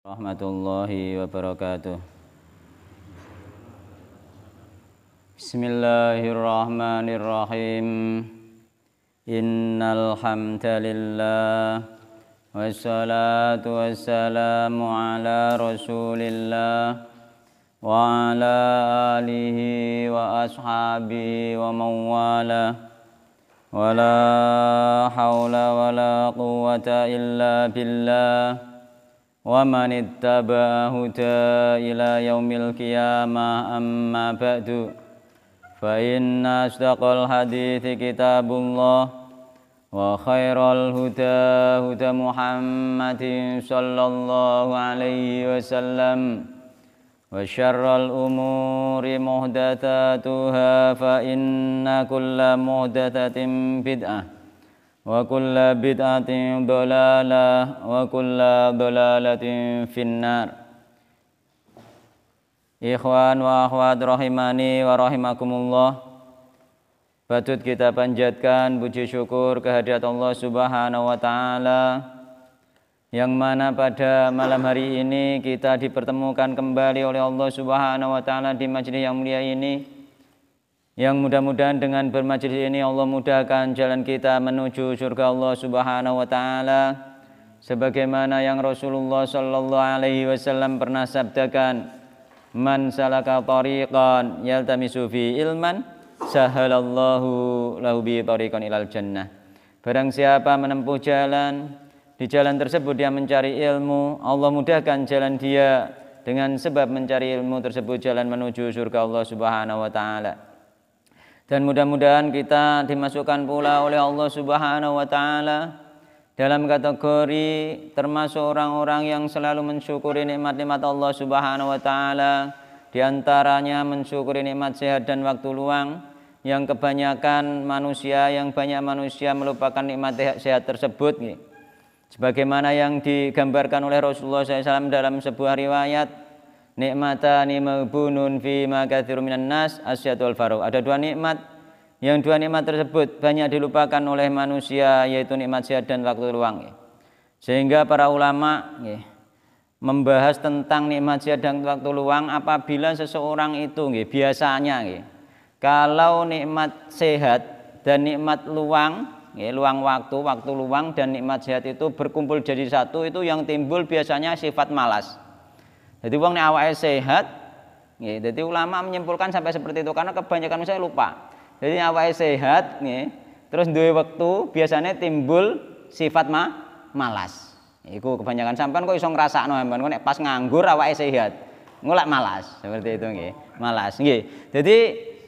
Rahmatullahi wabarakatuh. Bismillahirrahmanirrahim. Innal hamdalillah wassalatu wassalamu ala Rasulillah wa ala alihi wa ashabihi wa mawala wala hawla wala quwwata illa billah wa man ittaba'a huda ila yaumil qiyamah amma ba'du fa inna asdaqal hadithi kitabullah wa khairal huda huda Muhammadin sallallahu alaihi wasallam wa syarral umuri muhdatsatuha fa inna kulla muhdatsatin bid'ah wa kulla bid'atin dhalalah wa kulla dhalalatin finnar. Ikhwan wa akhwat rahimani wa rahimakumullah, patut kita panjatkan puji syukur kehadirat Allah Subhanahu wa taala yang mana pada malam hari ini kita dipertemukan kembali oleh Allah Subhanahu wa taala di majelis yang mulia ini, yang mudah-mudahan dengan bermajelis ini Allah mudahkan jalan kita menuju surga Allah Subhanahu wa taala, sebagaimana yang Rasulullah sallallahu alaihi wasallam pernah sabdakan, man salaka tariqan yaltamisu fi ilman sahalallahu lahu bi tariqan ilal jannah. Barang siapa menempuh jalan, di jalan tersebut dia mencari ilmu, Allah mudahkan jalan dia dengan sebab mencari ilmu tersebut jalan menuju surga Allah Subhanahu wa taala. Dan mudah-mudahan kita dimasukkan pula oleh Allah Subhanahu wa taala dalam kategori termasuk orang-orang yang selalu mensyukuri nikmat-nikmat Allah Subhanahu wa taala, di antaranya mensyukuri nikmat sehat dan waktu luang, yang kebanyakan manusia melupakan nikmat sehat tersebut, sebagaimana yang digambarkan oleh Rasulullah SAW dalam sebuah riwayat, nikmatani maghbunun fi ma katsirun minan nas asyatul faruq. Ada dua nikmat, yang dua nikmat tersebut banyak dilupakan oleh manusia, yaitu nikmat sehat dan waktu luang. Sehingga para ulama membahas tentang nikmat sehat dan waktu luang apabila seseorang itu biasanya kalau nikmat sehat dan nikmat luang, luang waktu luang dan nikmat sehat itu berkumpul jadi satu, itu yang timbul biasanya sifat malas. Jadi wong nek awake sehat, jadi ulama menyimpulkan sampai seperti itu karena kebanyakan saya lupa. Jadi awake sehat, terus duwe waktu biasanya timbul sifat malas. Iku kebanyakan sampean kok iso ngrasakno sampean kok nek pas nganggur awake sehat, ngulak malas, seperti itu malas Jadi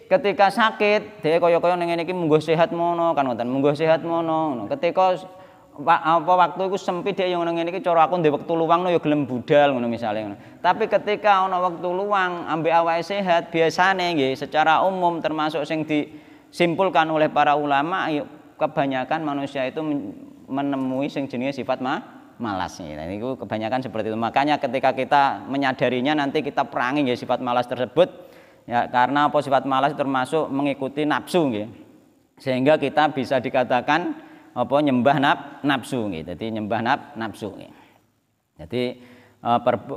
ketika sakit, dhewe kaya-kaya ning ngene iki munggo sehat mono kan ngoten, munggo sehat mono. Ketika waktu itu sempit dia yang ngene iki cara aku ndek wektu luang no ya gelem budal ngono misale ngono. Tapi ketika ana wektu luang ambek awake sehat biasane secara umum termasuk sing disimpulkan oleh para ulama kebanyakan manusia itu menemui sing jenenge sifat malas. Nah niku kebanyakan seperti itu. Makanya ketika kita menyadarinya nanti kita perangi sifat malas tersebut karena apa, sifat malas termasuk mengikuti nafsu sehingga kita bisa dikatakan nyembah nafsu Jadi nyembah nafsu Jadi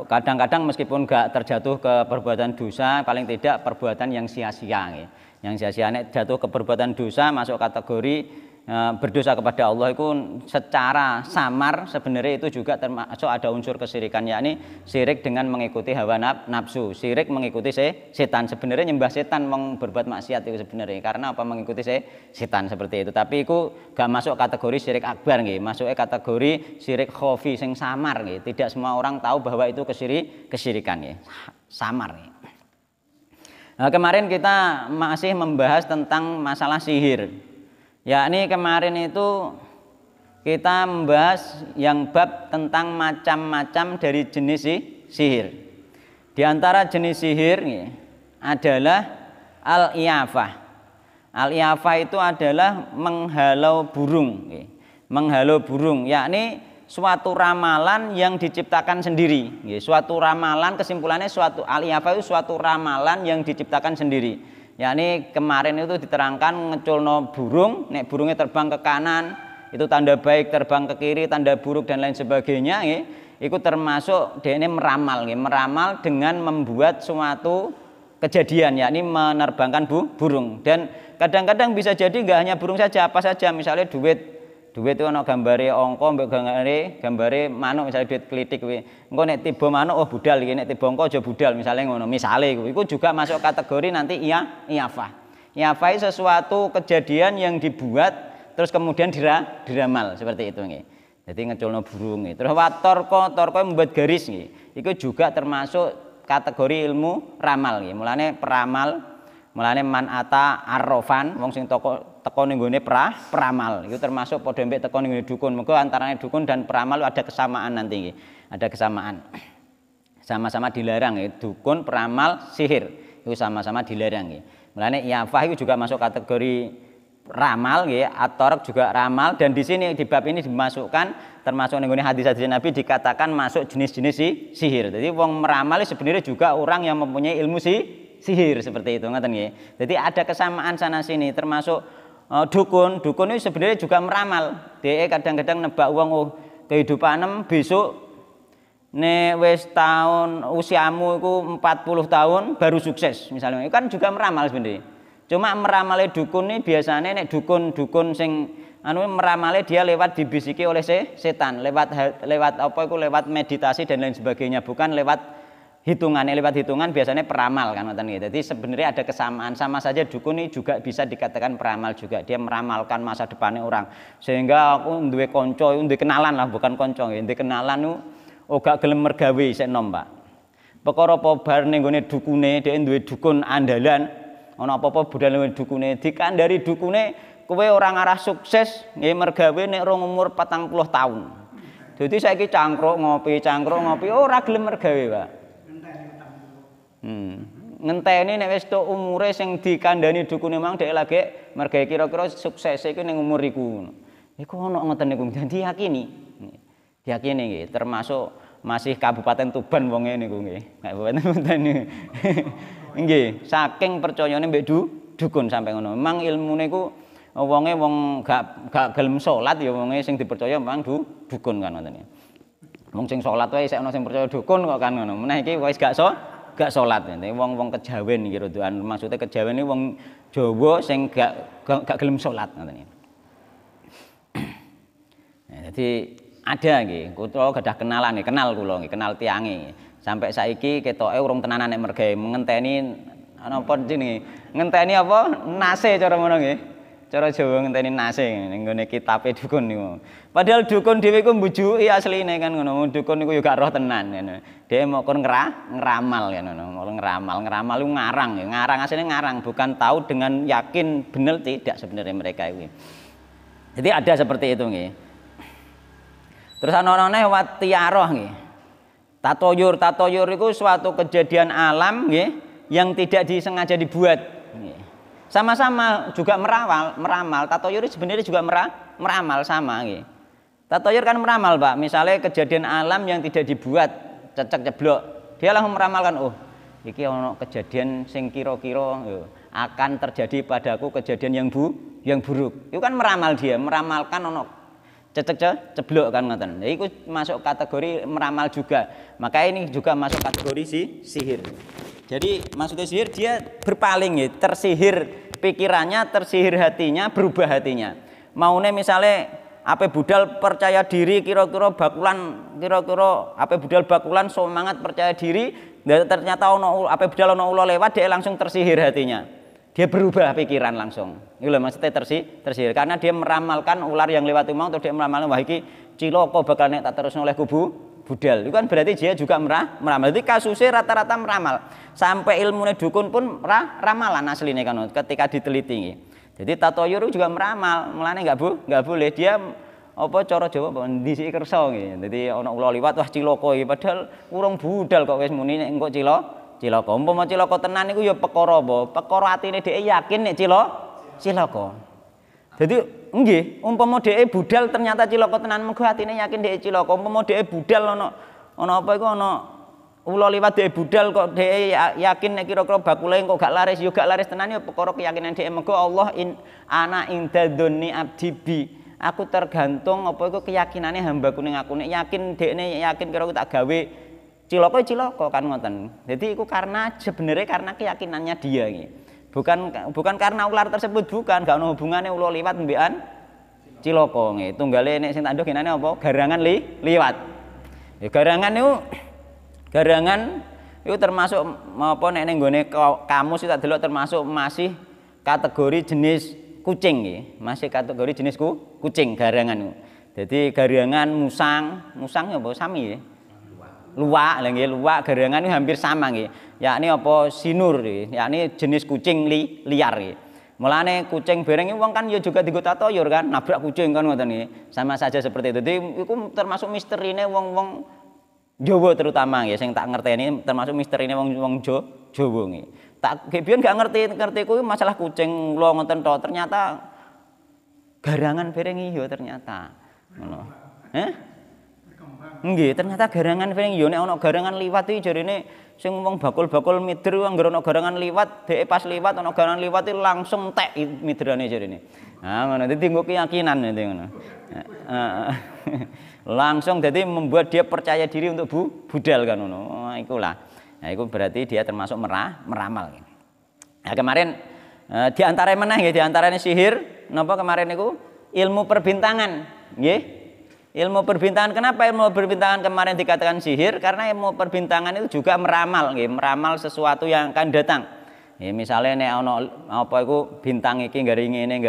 kadang-kadang meskipun gak terjatuh ke perbuatan dosa, paling tidak perbuatan yang sia-sia Yang sia-sia jatuh ke perbuatan dosa masuk kategori berdosa kepada Allah, itu secara samar sebenarnya itu juga termasuk ada unsur kesyirikan, yakni syirik dengan mengikuti hawa nafsu, syirik mengikuti setan. Sebenarnya nyembah setan berbuat maksiat itu sebenarnya karena apa, mengikuti setan seperti itu. Tapi itu gak masuk kategori syirik akbar masuknya kategori syirik khofi sing samar Tidak semua orang tahu bahwa itu kesyirikan samar Nah, kemarin kita masih membahas tentang masalah sihir. Yakni kemarin itu kita membahas yang bab tentang macam-macam dari jenis sihir. Di antara jenis sihir adalah al-iyafah. Al-iyafah itu adalah menghalau burung. Menghalau burung, yakni suatu ramalan yang diciptakan sendiri. Suatu ramalan, kesimpulannya suatu al-iyafah itu suatu ramalan yang diciptakan sendiri. Yakni kemarin itu diterangkan ngeculno burung, nek burungnya terbang ke kanan itu tanda baik, terbang ke kiri tanda buruk dan lain sebagainya. Iku termasuk dekne meramal nggih, meramal dengan membuat suatu kejadian yakni menerbangkan burung. Dan kadang-kadang bisa jadi enggak hanya burung saja, apa saja, misalnya duit itu ana gambare angka mbek gambare manuk, misalnya duit klitik kuwi. Engko nek tiba manuk oh budal iki, nek tiba angka aja budal, misalnya ngono. Misale kuwi iku juga masuk kategori nanti iyafah. Iyafah sesuatu kejadian yang dibuat terus kemudian diramal seperti itu nggih. Jadi ngeculno burung nggih. Terus torko membuat garis nggih. Iku juga termasuk kategori ilmu ramal nggih. Mulane man ata arrofan wong sing teko ning gone peramal. Itu termasuk padha mbek teko ning dukun. Mergo antarane dukun dan peramal ada kesamaan nanti nggih. Ada kesamaan. Sama-sama dilarang nggih. Dukun, peramal, sihir. Itu sama-sama dilarang nggih. Mulane iyafah itu juga masuk kategori ramal nggih, atorok juga ramal, dan di sini di bab ini dimasukkan termasuk ning hadis-hadis Nabi dikatakan masuk jenis-jenis sihir. Jadi wong meramal sebenarnya juga orang yang mempunyai ilmu sihir seperti itu ngoten nggih. Jadi ada kesamaan sana sini termasuk dukun itu sebenarnya juga meramal. Dia kadang-kadang nebak wong kehidupanem besok nek wis tahun usiamu iku 40 tahun baru sukses misalnya. Itu kan juga meramal sebenarnya. Cuma meramale dukun ini biasanya nek dukun sing meramale dia lewat dibisiki oleh setan, lewat apa itu, lewat meditasi dan lain sebagainya, bukan lewat hitungan biasanya peramal kan ngoten nggih. Jadi sebenarnya ada kesamaan, sama saja dukun ini juga bisa dikatakan peramal juga. Dia meramalkan masa depannya orang. Sehingga aku duwe kanca, duwe kenalan lah, bukan kanca nggih, duwe kenalan gak gelem mergawe sik nom, Pak. Perkara apa bar ning gone dukune, dhek duwe dukun andalan. Ana apa-apa budal ning dukune, dikandari dukune kowe ora ngarah sukses nggih mergawe nek rong umur 40 tahun. Jadi saiki cangkruk ngopi ora gelem mergawe, Pak. Ngenteni nek wis tok umure sing dikandani dukune mang dhek lagi mergawe kira-kira sukses iki ning umur iku. Iku ana ngoten niku diyakini. Diyakini nggih, termasuk masih Kabupaten Tuban wonge niku nggih. Kabupaten Tuban niku. Nggih, saking percayane mbek dukun sampai ngono. Memang ilmune iku wonge wong gak gelem salat ya wonge sing dipercaya memang dukun kan ngoten. Wong sing salat wae isih ana sing percaya dukun kok kan ngono. Meneh iki wis gak salat. Wong kejawen iki rodoan. Maksude kejawen iki wong Jawa sing gak gelem salat ngoten iki. Jadi ada nggih, kula gadah kenalan nggih, kenal kula nggih, kenal tiange. Sampai saiki ketoke urung tenanan nek mergawe ngenteni napa jenenge? Ngenteni apa? Nase cara ngono nggih. Cara Jawa ngenteni nase ning gone kitabe dukun niku. Padahal dukun dhewe iku mbujuki asline kan ngono. Dukun niku ya gak roh tenan ngono. Dhewe mokon ngeramal kan ngono. Ngeramal lu ngarang ya. Ngarang asline ngarang, bukan tahu dengan yakin bener tidak sebenarnya mereka itu. Jadi ada seperti itu nggih. Terus ana-ana watiaroh nggih. Tatoyur itu suatu kejadian alam nggih yang tidak disengaja dibuat. Sama-sama juga meramal. Tatoyur sebenarnya juga meramal sama nggih. Tatoyur kan meramal, Pak. Misalnya kejadian alam yang tidak dibuat, cecek ceblok. Dia langsung meramalkan, oh, iki ono kejadian sing kira-kira akan terjadi padaku kejadian yang buruk. Itu kan meramal, dia meramalkan ono cecek ceblok kan ngoten. Iku masuk kategori meramal juga. Maka ini juga masuk kategori sihir. Jadi maksudnya sihir dia berpaling ya, tersihir pikirannya, tersihir hatinya, berubah hatinya. Maune misalnya apa budal percaya diri kira-kira bakulan semangat percaya diri, ternyata ono apa budal ono ulo lewat dia langsung tersihir hatinya. Dia berubah pikiran langsung. Itu maksudnya tersihir karena dia meramalkan ular yang lewat umang, atau dia meramalkan wah iki ciloko bakal nek tak terusno oleh kubu budal. Itu kan berarti dia juga meramal. Jadi kasusnya rata-rata meramal. Sampai ilmunya dukun pun ramalan aslinya kan ketika diteliti. Jadi tatoyur juga meramal. Mulane enggak boleh dia apa cara Jawa ndisiki kersa nggih. Dadi ana ula liwat wah cilaka iki padahal urung budal kok wis muni nek engko cilaka. Umpama cilaka tenan niku ya perkara apa? Perkara atine dhek yakin nek cilaka. Jadi nggih, umpama dhek budal ternyata cilaka tenan mergo atine yakin dhek cilaka. Umpama dhek budal ana apa iku ana ula liwat dhek budal kok dhek yakin nek kira-kira bakule kok gak laris, ya gak laris tenan ya perkara keyakinan dhek mergo Allah ana inda dzanni abdi bi. aku tergantung apa iku keyakinane hambaku ning aku. Nek yakin dekne yakin kira aku tak gawe cilaka kan ngoten. Jadi iku sebenarnya karena keyakinannya dia iki. Bukan karena ular tersebut, bukan, gak ono hubungane ulo liwat mbekan cilaka nggih. Tunggale nek sing tak nduh genane apa? Garangan liwat. Ya garangan itu termasuk apa nek ning nggone kamus tak delok termasuk masih kategori jenis kucing nggih. Masih kategori jenis kucing garangan itu. Jadi garangan musang apa sami nggih. Luwak lha nggih, luwak garangan itu hampir sama nggih. Yakni apa sinur nggih, yakni jenis kucing liar nggih. Mulane kucing bereng wong kan ya juga dienggo tatoyor kan, nabrak kucing kan ngoten nggih. Sama saja seperti itu. Jadi iku termasuk misterine wong-wong Jawa terutama nggih sing tak ngerteni termasuk misterine wong Jawa nggih. Tak biyen gak ngerti kuwi masalah kucing kula ngoten to, ternyata garangan bereng iya ternyata. Ngono. Nggih, ternyata garangan bereng iya nek ana garangan liwat iki jarine sing wong bakul-bakul mider anggere ana garangan liwat, dhek pas liwat ana garangan liwat iki langsung tek miderane jarine. Ngono dadi nggo keyakinan dadi ngono. Langsung jadi membuat dia percaya diri untuk budal kan ngono. Ikulah. Nah, itu berarti dia termasuk meramal. Nah, kemarin di antara meneh nggih, di antaranya sihir napa kemarin niku ilmu perbintangan nggih. Ilmu perbintangan, kenapa ilmu perbintangan kemarin dikatakan sihir? Karena ilmu perbintangan itu juga meramal nggih, meramal sesuatu yang akan datang. Ya, misalnya nek ana apa iku bintang iki gari ngene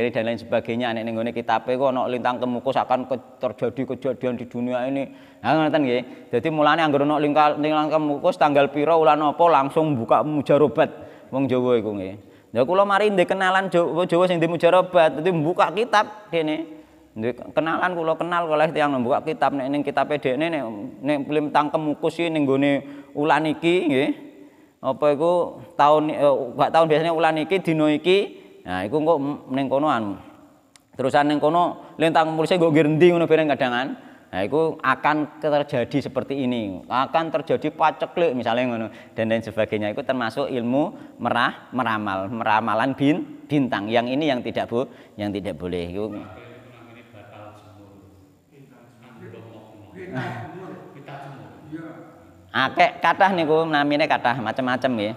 dan lain sebagainya nek ning ngene kitabe iku ana lintang kemukus akan terjadi kejadian di dunia ini. Nah ngoten nggih. Dadi mulane anggere ana lintang kemukus tanggal pira wulan apa langsung buka mujarobat wong Jawa iku nggih. Lah kula mari ndek kenalan Jawa sing di mujarobat, dadi buka kitab kene. Ndek kenalan kula kenal oleh tiyang buka kitab nek ning kitabe dekne nek lintang kemukus iki ning gone wulan iki nggih. Apa iku gak tahun biasanya ulan iki dina iki. Nah, iku kok ning kono anu. Terusan ning kono lintang mulise nggo ngendi ngono bareng kadangan. Nah, iku akan terjadi seperti ini. Akan terjadi paceklik misalnya ngono dan lain sebagainya. Itu termasuk ilmu meramalan bintang. Yang ini yang tidak boleh. Iku akeh kathah niku namine kathah macam-macam nggih.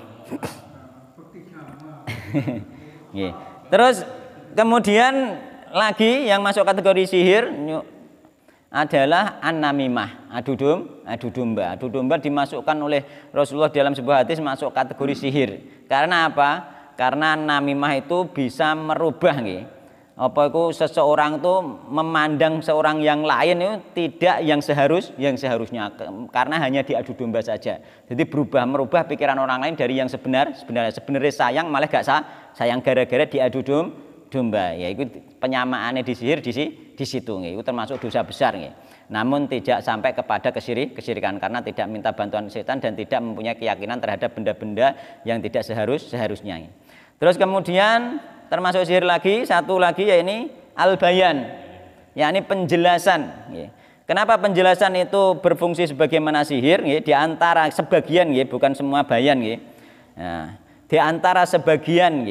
Nggih. Terus kemudian lagi yang masuk kategori sihir adalah an-namimah, adu domba. Adu domba dimasukkan oleh Rasulullah dalam sebuah hadis masuk kategori sihir. Karena apa? Karena namimah itu bisa merubah nggih. Apa itu seseorang itu memandang seorang yang lain itu tidak yang seharusnya karena hanya diadu domba saja. Jadi merubah pikiran orang lain dari yang sebenarnya sayang malah gak sayang gara-gara diadu domba. Ya itu penyamaannya di sihir di situ nggih. Itu termasuk dosa besar nggih. Namun tidak sampai kepada kesyirikan karena tidak minta bantuan setan dan tidak mempunyai keyakinan terhadap benda-benda yang tidak seharusnya. Terus kemudian termasuk sihir lagi, satu lagi yaitu al-bayan, yakni penjelasan. Kenapa penjelasan itu berfungsi sebagaimana sihir? Di antara sebagian, bukan semua bayan. Nah, di antara sebagian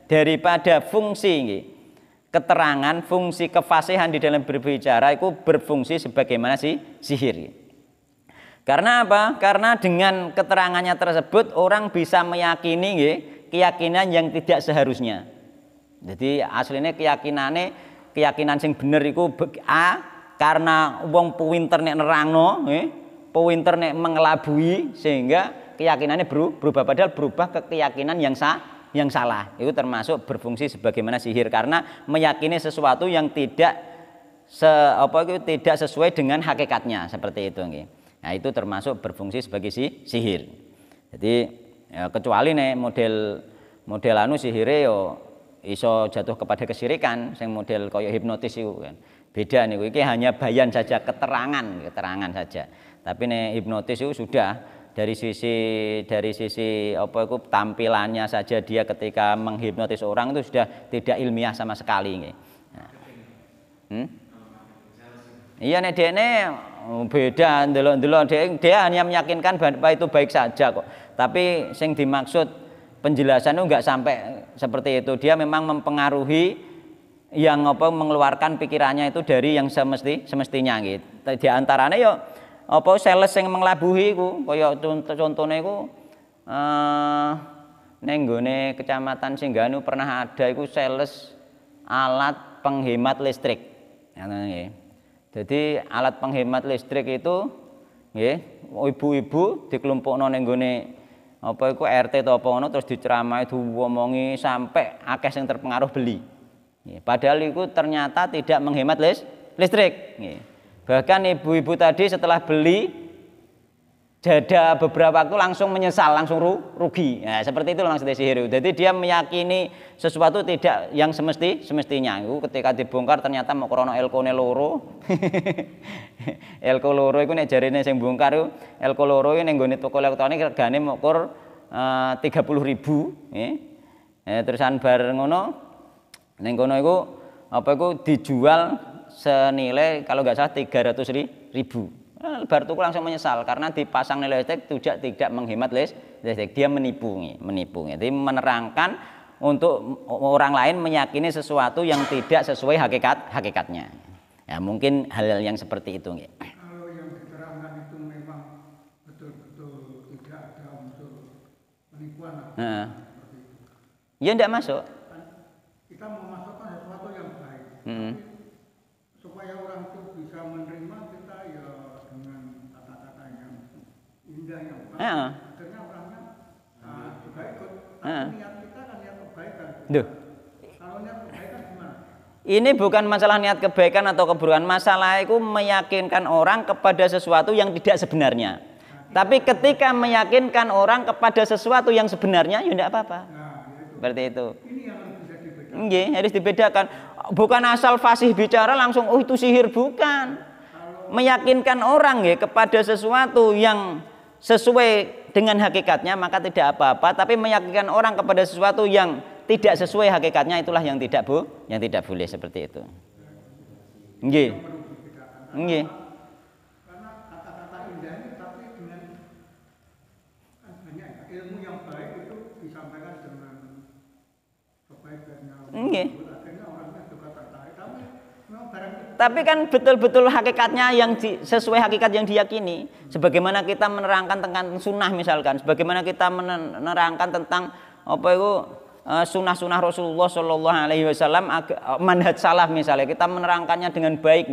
daripada fungsi keterangan, fungsi kefasihan di dalam berbicara itu berfungsi sebagaimana sihir. Karena apa? Karena dengan keterangannya tersebut orang bisa meyakini keyakinan yang tidak seharusnya. Jadi aslinya keyakinan sing bener iku karena wong pinter nek nerangno, pinter nek mengelabui sehingga keyakinannya berubah padahal berubah ke keyakinan yang salah. Itu termasuk berfungsi sebagaimana sihir karena meyakini sesuatu yang tidak sesuai dengan hakikatnya seperti itu nggih. Nah, itu termasuk berfungsi sebagai sihir. Jadi ya, kecuali nek model anu sihire yo iso jatuh kepada kesyirikan sing model kaya hipnotis itu kan. Beda niku iki hanya bayan saja, keterangan saja. Tapi nek hipnotis itu sudah dari sisi apa itu tampilannya saja dia ketika menghipnotis orang itu sudah tidak ilmiah sama sekali nggih. Nah. Iya nek dekne beda ndelok-ndelok dia hanya meyakinkan bahwa itu baik saja kok. Tapi sing dimaksud penjelasan itu enggak sampai seperti itu. Dia memang mempengaruhi yang apa mengeluarkan pikirannya itu dari yang semestinya gitu. Di antaranya ya apa sales yang menglabuhi iku kaya contone iku ning nggone Kecamatan Singganu pernah ada iku sales alat penghemat listrik. Nggih. Jadi alat penghemat listrik itu nggih ibu-ibu dikelompokno ning nggone apa iku RT atau apa ngono terus diceramahi diomongi sampai akeh sing terpengaruh beli. Padahal itu ternyata tidak menghemat listrik. Bahkan ibu-ibu tadi setelah beli jeda beberapa waktu langsung menyesal, langsung rugi. Nah, seperti itu maksudnya sihir. Jadi dia meyakini sesuatu tidak yang semestinya. Itu ketika dibongkar ternyata mau krono elkone loro. Elko loro itu nek jarine sing bongkar itu elko loro ini nggone toko elektronik regane mokur 30.000. Terusan bar ngono ning kono iku apa iku dijual senilai kalau nggak salah 300.000. Bar tuku langsung menyesal karena dipasang nilai listrik tidak menghemat listrik. Dia menipu. Jadi menerangkan untuk orang lain meyakini sesuatu yang tidak sesuai hakikatnya. Ya mungkin hal-hal yang seperti itu. Kalau yang diterangkan itu memang betul-betul tidak ada unsur penipuan. Seperti itu. Ya tidak masuk. Kita memasukkan sesuatu yang baik, supaya orang itu bisa menerima kita ya dengan kata-kata yang indah yang baik. Akhirnya orangnya juga ikut. Tapi niat kita kan niat kebaikan. Kalau niat kebaikan gimana? Ini bukan masalah niat kebaikan atau keburukan, masalah itu meyakinkan orang kepada sesuatu yang tidak sebenarnya. Tapi ketika meyakinkan orang kepada sesuatu yang sebenarnya, ya tidak apa-apa. Seperti itu. Ini yang bisa dibedakan. Nggih, harus dibedakan. Bukan asal fasih bicara langsung oh itu sihir, bukan. Meyakinkan orang ya kepada sesuatu yang sesuai dengan hakikatnya maka tidak apa-apa, tapi meyakinkan orang kepada sesuatu yang tidak sesuai hakikatnya itulah yang tidak boleh seperti itu. Nggih. Nggih. Karena kata-kata indah ini tapi dengan banyak ilmu yang baik itu disampaikan dengan kebaikannya. Nggih. Akhirnya orangnya juga tertarik. Tapi memang barang itu. Tapi kan betul-betul hakikatnya yang sesuai hakikat yang diyakini. Sebagaimana kita menerangkan tentang sunnah misalkan, sebagaimana kita menerangkan tentang apa itu sunnah-sunnah Rasulullah Shallallahu Alaihi Wasallam, manhaj salaf misalnya kita menerangkannya dengan baik,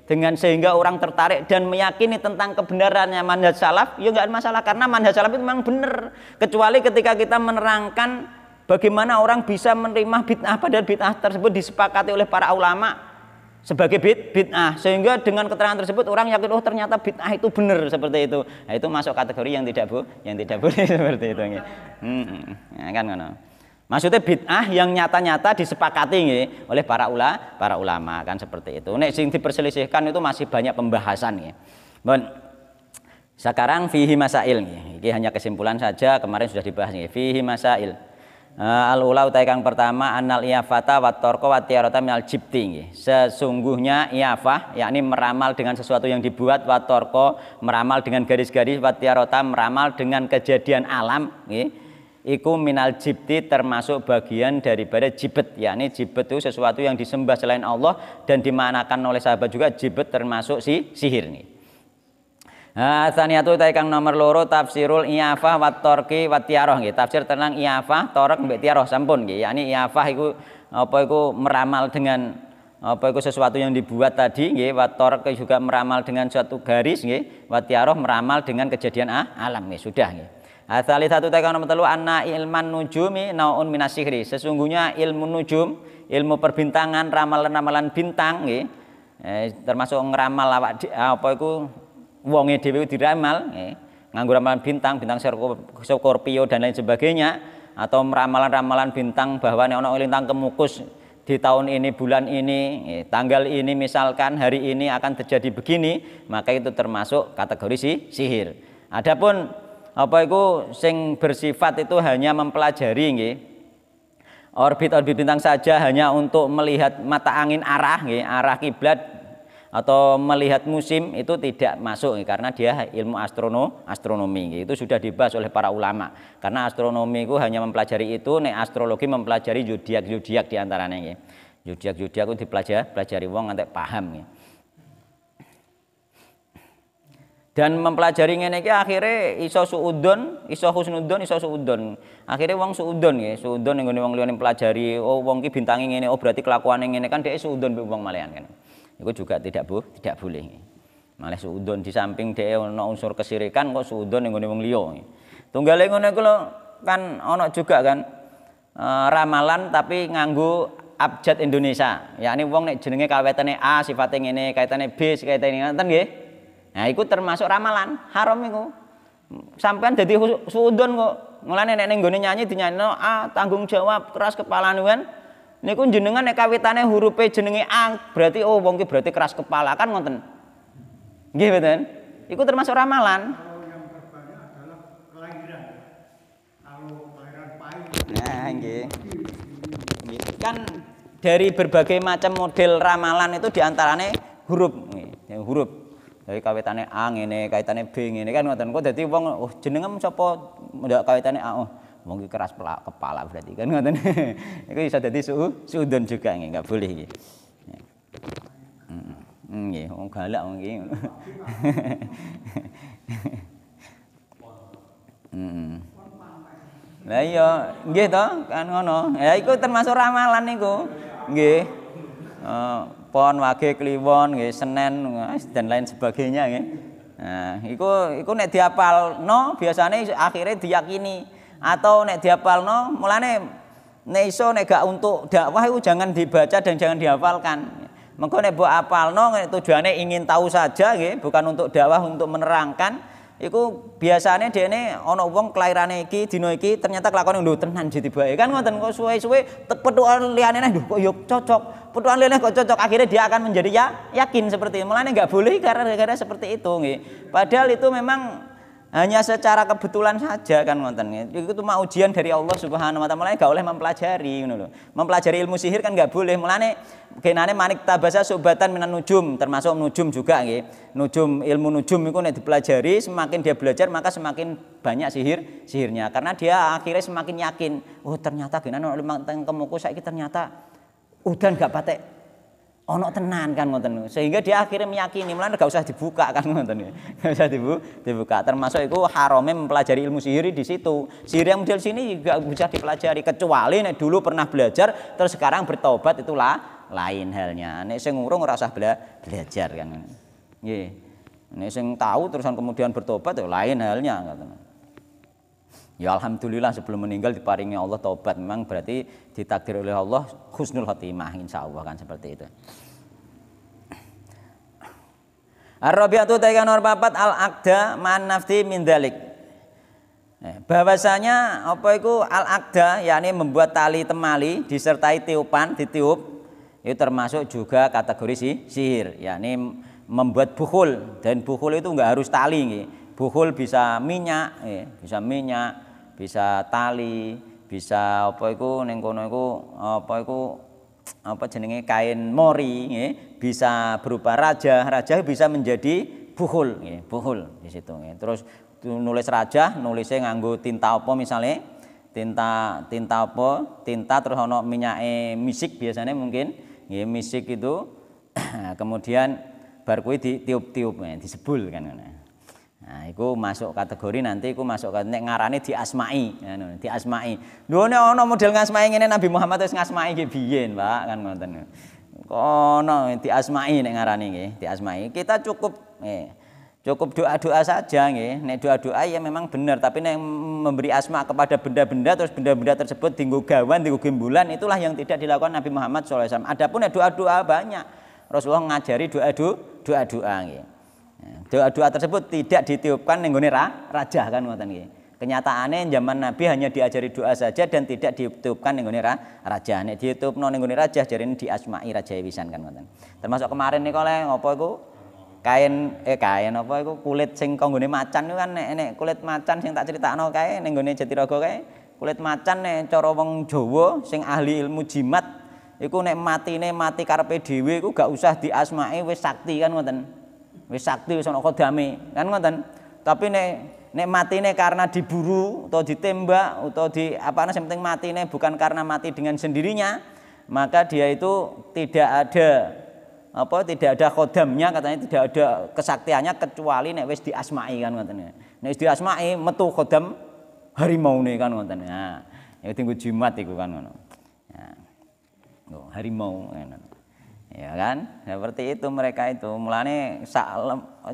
dengan sehingga orang tertarik dan meyakini tentang kebenarannya manhaj salaf, ya nggak ada masalah karena manhaj salaf itu memang benar. Kecuali ketika kita menerangkan bagaimana orang bisa menerima bid'ah padahal bid'ah tersebut disepakati oleh para ulama sebagai bid'ah, sehingga dengan keterangan tersebut orang yakin oh ternyata bid'ah itu benar seperti itu. Nah, itu masuk kategori yang tidak boleh seperti itu. Ya, kan ngono. Maksudnya bid'ah yang nyata-nyata disepakati oleh para ulama kan seperti itu. Nek sing diperselisihkan itu masih banyak pembahasan nggih. Sekarang fihi masail nggih. Ini hanya kesimpulan saja, kemarin sudah dibahas nggih. Fihi masail. Al-ula utai kang pertama annal iyafata wat tarqa wat tiarata minal jibti nggih. Sesungguhnya iyafah yakni meramal dengan sesuatu yang dibuat, wat tarqa meramal dengan garis-garis, wat tiarata meramal dengan kejadian alam nggih. Iku minal jibti termasuk bagian daripada jibet, yakni jibet itu sesuatu yang disembah selain Allah dan dimanakan oleh sahabat juga jibet termasuk sihir nih. Tsaniyatu ta kang nomor loro tafsirul iyafah wat tarqi wat tiarah nggih. Tafsir tentang iyafah, tarq mbek tiarah sampun nggih. Yakni iyafah iku apa iku meramal dengan apa iku sesuatu yang dibuat tadi nggih, wat tarq juga meramal dengan suatu garis nggih, wat tiarah meramal dengan kejadian alam nggih. Sudah nggih. Asali satu tekan nomor telu anna ilman nujumi naun minas sihri. Sesungguhnya ilmu nujum, ilmu perbintangan, ramalan-ramalan bintang nggih, termasuk ngeramal apa iku wonge dhewe diramal nggih, nganggo ramalan bintang, bintang Scorpio dan lain sebagainya, atau ramalan-ramalan bintang bahwa nek ana lintang kemukus di tahun ini, bulan ini, tanggal ini misalkan hari ini akan terjadi begini, maka itu termasuk kategori sihir. Adapun apa itu sing bersifat itu hanya mempelajari nggih, orbit bintang saja hanya untuk melihat mata angin arah nggih, arah kiblat atau melihat musim itu tidak masuk nggih, karena dia ilmu astronomi nggih. Itu sudah dibahas oleh para ulama. Karena astronomi itu hanya mempelajari itu, nek astrologi mempelajari zodiak di antaranya nggih. Zodiak ku dipelajari wong nganti paham ya. Dan mempelajari ngene iki akhire iso suudon, iso husnudon, iso suudon. Akhire wong suudon ya, suudon ning wong liyane pelajari, oh wong ki bintangi ngene, oh berarti kelakuane ngene kan dhek suudon mbek wong malehan kan. Iku juga tidak boleh. Malah suudon di samping dhek ana unsur kesirikan kok suudon ning wong liya. Tunggale ngono iku kan ana juga kan ramalan tapi nganggo abjad Indonesia. Yakni wong nek jenenge kawetane A sifate ngene, kaitane B kaitane ngoten nggih. Nah, iku termasuk ramalan, haram iku. Sampean dadi suudon kok. Mulane nek ning nggone nyanyi dinyanyino A tanggung jawab keras kepala kan. Niku jenengan nek kawitane huruf E jenenge A, berarti oh wong ki berarti keras kepala kan ngoten. Nggih mboten? Iku termasuk ramalan. Kalau yang terbanyak adalah kelahiran. Kalau kelahiran pahit. Nah, nggih. Kan dari berbagai macam model ramalan itu diantaranya huruf, huruf. Dari kawitane A ngene, kaitane B ngene kan ngoten. Kok dadi wong oh jenengan sapa ndak kawitane A oh wong iki keras kepala berarti kan ngoten. Iku bisa dadi suudon juga nggih, enggak boleh iki. Nggih, wong galak wong iki. Lah iya, nggih to, kan ngono. Ya iku termasuk ramalan niku. Nggih. Pon, Wage, Kliwon, nggih, Senen dan lain sebagainya nggih. Nah, iku nek diapalno biasane akhirnya diyakini atau nek diapalno mulane nek iso nek gak untuk dakwah iku jangan dibaca dan jangan dihafalkan. Mengko nek mbok apalno tujuane ingin tahu saja nggih, bukan untuk dakwah untuk menerangkan. Iku biasane dene ana wong kelairane iki dina iki ternyata kelakone lho tenan ditibake kan ngoten kok suwe-suwe petukan liyane kok yo cocok. Petukan liyane kok cocok akhirnya dia akan menjadi yakin seperti itu. Mulane enggak boleh karena seperti itu nggih. Padahal itu memang hanya secara kebetulan saja kan ngoten. Itu cuma ujian dari Allah Subhanahu wa taala, enggak oleh mempelajari ngono lho. Mempelajari ilmu sihir kan enggak boleh. Mulane genane manik tabasa subatan minan nujum, termasuk nujum juga nggih. Nujum, ilmu nujum itu nek dipelajari, semakin dia belajar maka semakin banyak sihirnya karena dia akhirnya semakin yakin, oh ternyata genane limang tengkemuku saiki ternyata udan gak patek ono tenan kan ngoten. Sehingga dia akhirnya meyakini, mulane gak usah dibuka kan ngoten. Gak usah dibuka. Termasuk itu haramnya mempelajari ilmu sihir di situ. Sihir yang model sini juga bisa dipelajari kecuali nek dulu pernah belajar terus sekarang bertobat itulah lain halnya. Nek sing urung ora usah belajar kan. Nggih. Nek sing tahu terusan kemudian bertobat ya lain halnya ngoten. Ya alhamdulillah sebelum meninggal diparingi Allah taubat, memang berarti ditakdir oleh Allah husnul khotimah insyaallah kan seperti itu. Ar-rabi'atu ta'ika nomor 4 al-aqda ma'an nafti min dzalik. Bahwasanya apa itu al-aqda yakni membuat tali temali disertai tiupan, ditiup itu termasuk juga kategori sihir, yakni membuat bukhul dan bukhul itu enggak harus tali nggih. Bukhul bisa minyak, bisa tali, bisa apa iku ning kono iku apa jenenge kain mori nggih, bisa berupa raja bisa menjadi bukhul nggih, bukhul di situ nggih. Terus nulis raja, nulisnya nganggo tinta apa misalnya, tinta terus ana minyake misik biasanya mungkin nggih, misik itu kemudian bar kuwi ditiup-tiup disebul kan ngono. Nah, iku masuk kategori nanti iku masuk nek ngarane diasmai, ngono, diasmai. Lho nek ana model ngasmai ngene Nabi Muhammad wis ngasmai nggih biyen, Pak, kan ngoten. Kono diasmai nek ngarane nggih, diasmai. Kita cukup doa-doa saja nggih. Nek doa-doa ya memang benar, tapi nek memberi asma kepada benda-benda terus benda-benda tersebut dienggo gawan, dienggo gembulan itulah yang tidak dilakukan Nabi Muhammad SAW. Adapun doa-doa banyak. Rasulullah ngajari doa-doa nggih. Doa-doa tersebut tidak ditiupkan ning nggone raja kan ngoten nggih. Kenyataannya zaman Nabi hanya diajari doa saja dan tidak ditiupkan ning nggone raja. Nek ditiupno ning nggone raja jarine diasmai raja wisan kan ngoten. Termasuk kemarin niku oleh apa iku kain apa iku kulit sing kanggone macan niku kan nek kulit macan sing tak critakno kae ning nggone Jatirogo kae kulit macan nek cara wong Jawa sing ahli ilmu jimat iku nek mati karepe dhewe iku gak usah diasmai wis sakti kan ngoten. Wis sakti wis ana kodame kan ngoten. Tapi nek matine karena diburu atau ditembak atau sing penting matine bukan karena mati dengan sendirinya, maka dia itu tidak ada khodamnya, katanya tidak ada kesaktiannya kecuali nek wis diasmai kan ngoten. Nek wis diasmai metu khodam harimau nih kan ngoten. Nah, ya tinggu jimat iku kan ngono. Nah, harimau ya kan, seperti itu mereka itu. Mulane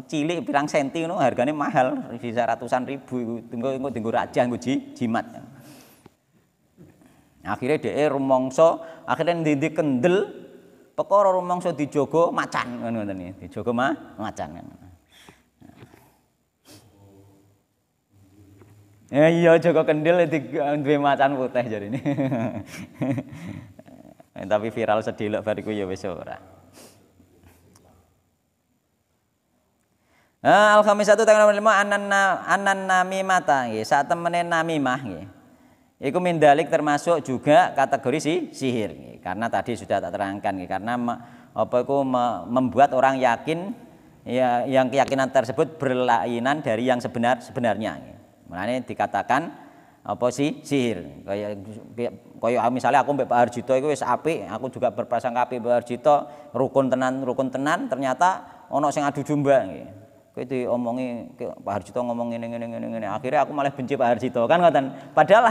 cilik pirang senti ngono hargane mahal, bisa ratusan ribu. Tinggu raja nggo jimat. Akhirnya dhek rumangsa, akhirnya ndi kendel perkara rumangsa dijogo macan kan ngoten iki. Dijogo macan kan. Iya jogo kendel duwe macan putih jarine. Tapi viral sedelok bariku ya wis ora. Al-khamisatu tanggal 5 anan namimata nggih. Sak temene namimah nggih. Iku mindalik termasuk juga kategori sihir nggih. Karena tadi sudah tak terangkan nggih. Karena membuat orang yakin ya yang keyakinan tersebut berlainan dari yang sebenarnya nggih. Mulane dikatakan apa sih sihir. Kayak misalnya aku mbek Pak Harjito iku wis apik, aku juga berprasangka apik Pak Harjito, rukun tenan, ternyata ana sing adu domba nggih. Kowe diomongi Pak Harjito ngomong ngene. Akhirnya aku malah benci Pak Harjito kan ngoten. Padahal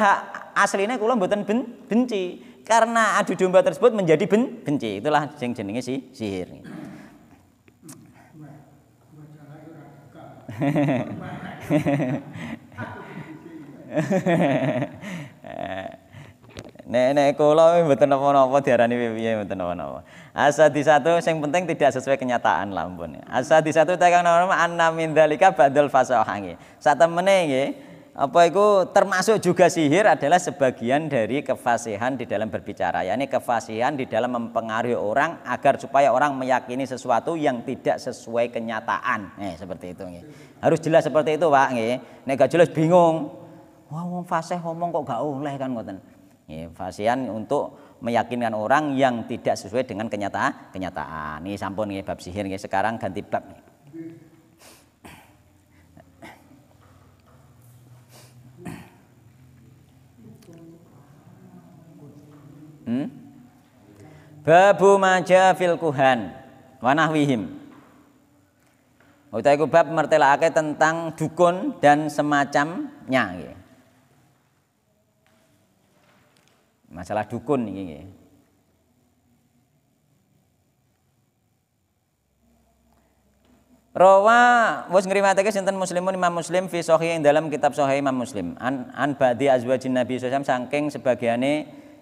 aslinya kula mboten benci. Karena adu domba tersebut menjadi benci. Itulah sing jenenge sihir. Nek kula mboten napa-napa diarani piye mboten napa-napa. Asadi satu sing penting tidak sesuai kenyataan lah ampun. Asadi satu tekan norma anna min dzalika ba'dul fasahangi. Satemene nggih apa iku termasuk juga sihir adalah sebagian dari kefasihan di dalam berbicara. yakni kefasihan di dalam mempengaruhi orang agar supaya orang meyakini sesuatu yang tidak sesuai kenyataan. Seperti itu nggih. Harus jelas seperti itu, Pak nggih. Nek gak jelas bingung. Wah, wong fasih ngomong kok gak oleh kan ngoten. Nggih, fasihan untuk meyakinkan orang yang tidak sesuai dengan kenyataan. Ini sampun nggih bab sihir nggih. Sekarang ganti bab nggih. Babu maja fil kuhan wa nahwihim. Utawi bab mertelakake tentang dukun dan semacamnya nggih. Masalah dukun iki nggih. Rawa wis ngriwayatake sinten Muslimun Imam Muslim fi sahih dalam kitab sahih Imam Muslim an ba'di azwajin Nabi sallallahu alaihi wasallam saking sebagiane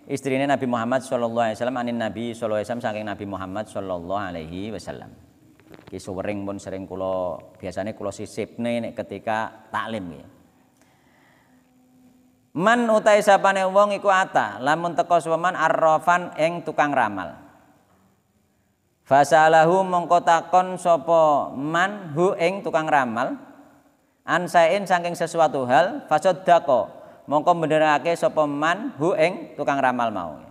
istrine Nabi Muhammad sallallahu alaihi wasallam anin Nabi sallallahu alaihi wasallam saking Nabi Muhammad sallallahu alaihi wasallam. Ki suwering pun sering kula biasane kula sisipne nek ketika taklim nggih. Man utai sapane wong iku ata lamun teka suweman arrafan ing tukang ramal. Fasalahu mongko takon sapa man hu ing tukang ramal ansain saking sesuatu hal fasaddaqa mongko benerake sapa man hu ing tukang ramal mau.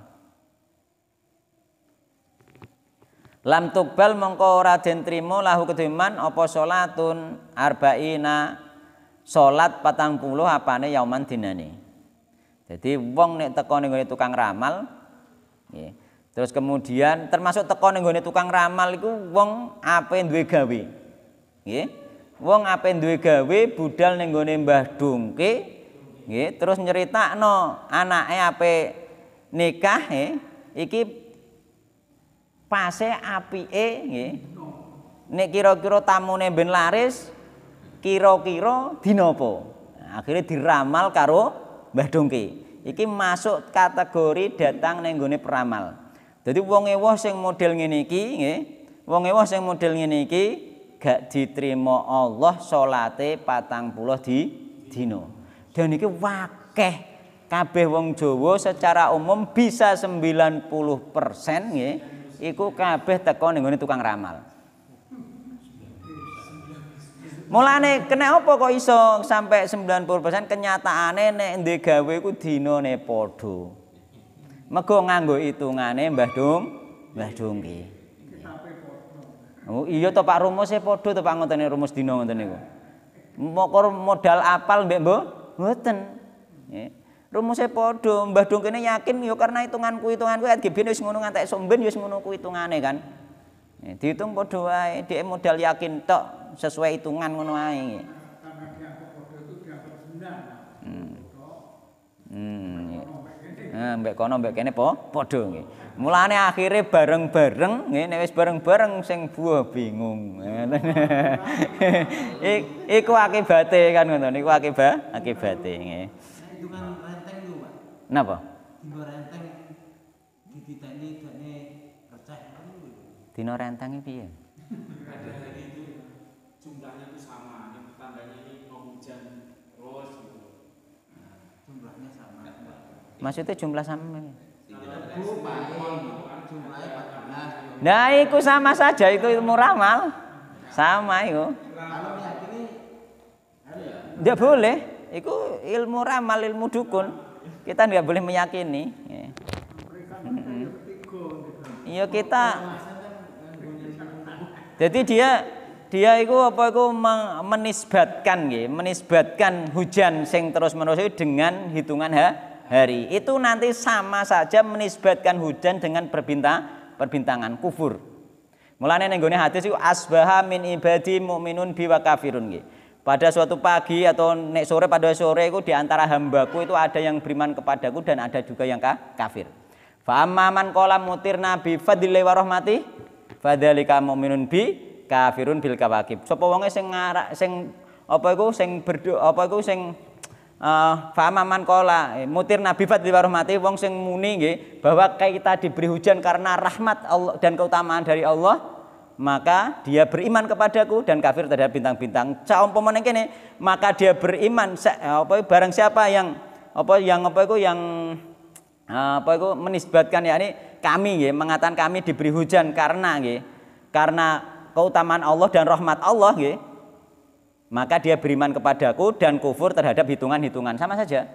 Lam tukbal mongko ora den trima lahu kedeman apa salatun arba'ina salat 40 apane yauman dinane. Jadi wong nek teko ning gone tukang ramal nggih. Terus kemudian termasuk teko ning gone tukang ramal iku wong ape duwe gawe. Nggih. Wong ape duwe gawe budal ning gone Mbah Dungke nggih, terus nyeritakno anake ape nikah iki pase apike nggih. Nek kira-kira tamune ben laris kira-kira dina apa. Akhire diramal karo Mbah Dongke. Iki masuk kategori datang ning nggone peramal. Dadi wong ewah sing model ngene iki nggih, wong ewah sing model ngene iki gak diterima Allah salate 40 dina. Dan iki wakeh kabeh wong Jawa secara umum bisa 90% nggih, iku kabeh teko ning nggone tukang ramal. Mulane kena apa kok iso sampai 90% kenyataane nek ndek gawe iku dinane padha. Mergo nganggo hitungane Mbah Dongke. Oh iya to Pak rumuse padha to Pak ngoten rumus dina ngoten niku. Mokor modal apal mbek mboten. Nggih. Rumuse padha, Mbah Dong kene yakin ya karena hitunganku AGB wis ngono ngantek somben ya wis ngono ku hitungane kan. Dihitung padha wae, dhek modal yakin tok sesuai hitungan ngono wae. Karena dianggap bodoh itu dianggap benar. Mbek kono mbek kene padha nggih. Mulane akhire bareng-bareng nggih nek wis bareng-bareng sing buah bingung. Iku akibate kan ngono niku akibate nggih. Hitungan renteng lho, Pak. Napa? Dino renteng dititeni gane receh lho. Dino renteng iki piye? Ada hari itu jumlahnya itu sama, yang tandanya ini mau hujan terus gitu. Jumlahnya sama. Maksudnya jumlah sama. Jumlahnya 14. Nah, itu sama saja itu ilmu ramal. Sama itu. Kalau meyakini Tidak boleh. Itu ilmu ramal, ilmu dukun. Kita tidak boleh meyakini. Iya kita. Jadi dia itu apa itu menisbatkan hujan sing terus-menerus dengan hitungan hari. Itu nanti sama saja menisbatkan hujan dengan perbintangan kufur. Mulane ning gone hadis iku asbaha min ibadi mukminun bi wa kafirun nggih. Pada suatu pagi atau nek sore pada sore itu di antara hambaku itu ada yang beriman kepadaku dan ada juga yang kafir. Fa amman qala mutirna bi fadli wa rahmati fadzalika mu'minun bi kafirun bil kawakib. Sapa wonge sing apa iku sing fa amman qala mutirna bi fadli wa rahmati wong sing muni nggih bahwa kita diberi hujan karena rahmat Allah dan keutamaan dari Allah, maka dia beriman kepadaku dan kafir terhadap bintang-bintang. Saumpamane kene, maka dia beriman barang siapa yang menisbatkan yakni kami nggih mengatakan kami diberi hujan karena keutamaan Allah dan rahmat Allah nggih. Maka dia beriman kepadaku dan kufur terhadap hitungan-hitungan sama saja.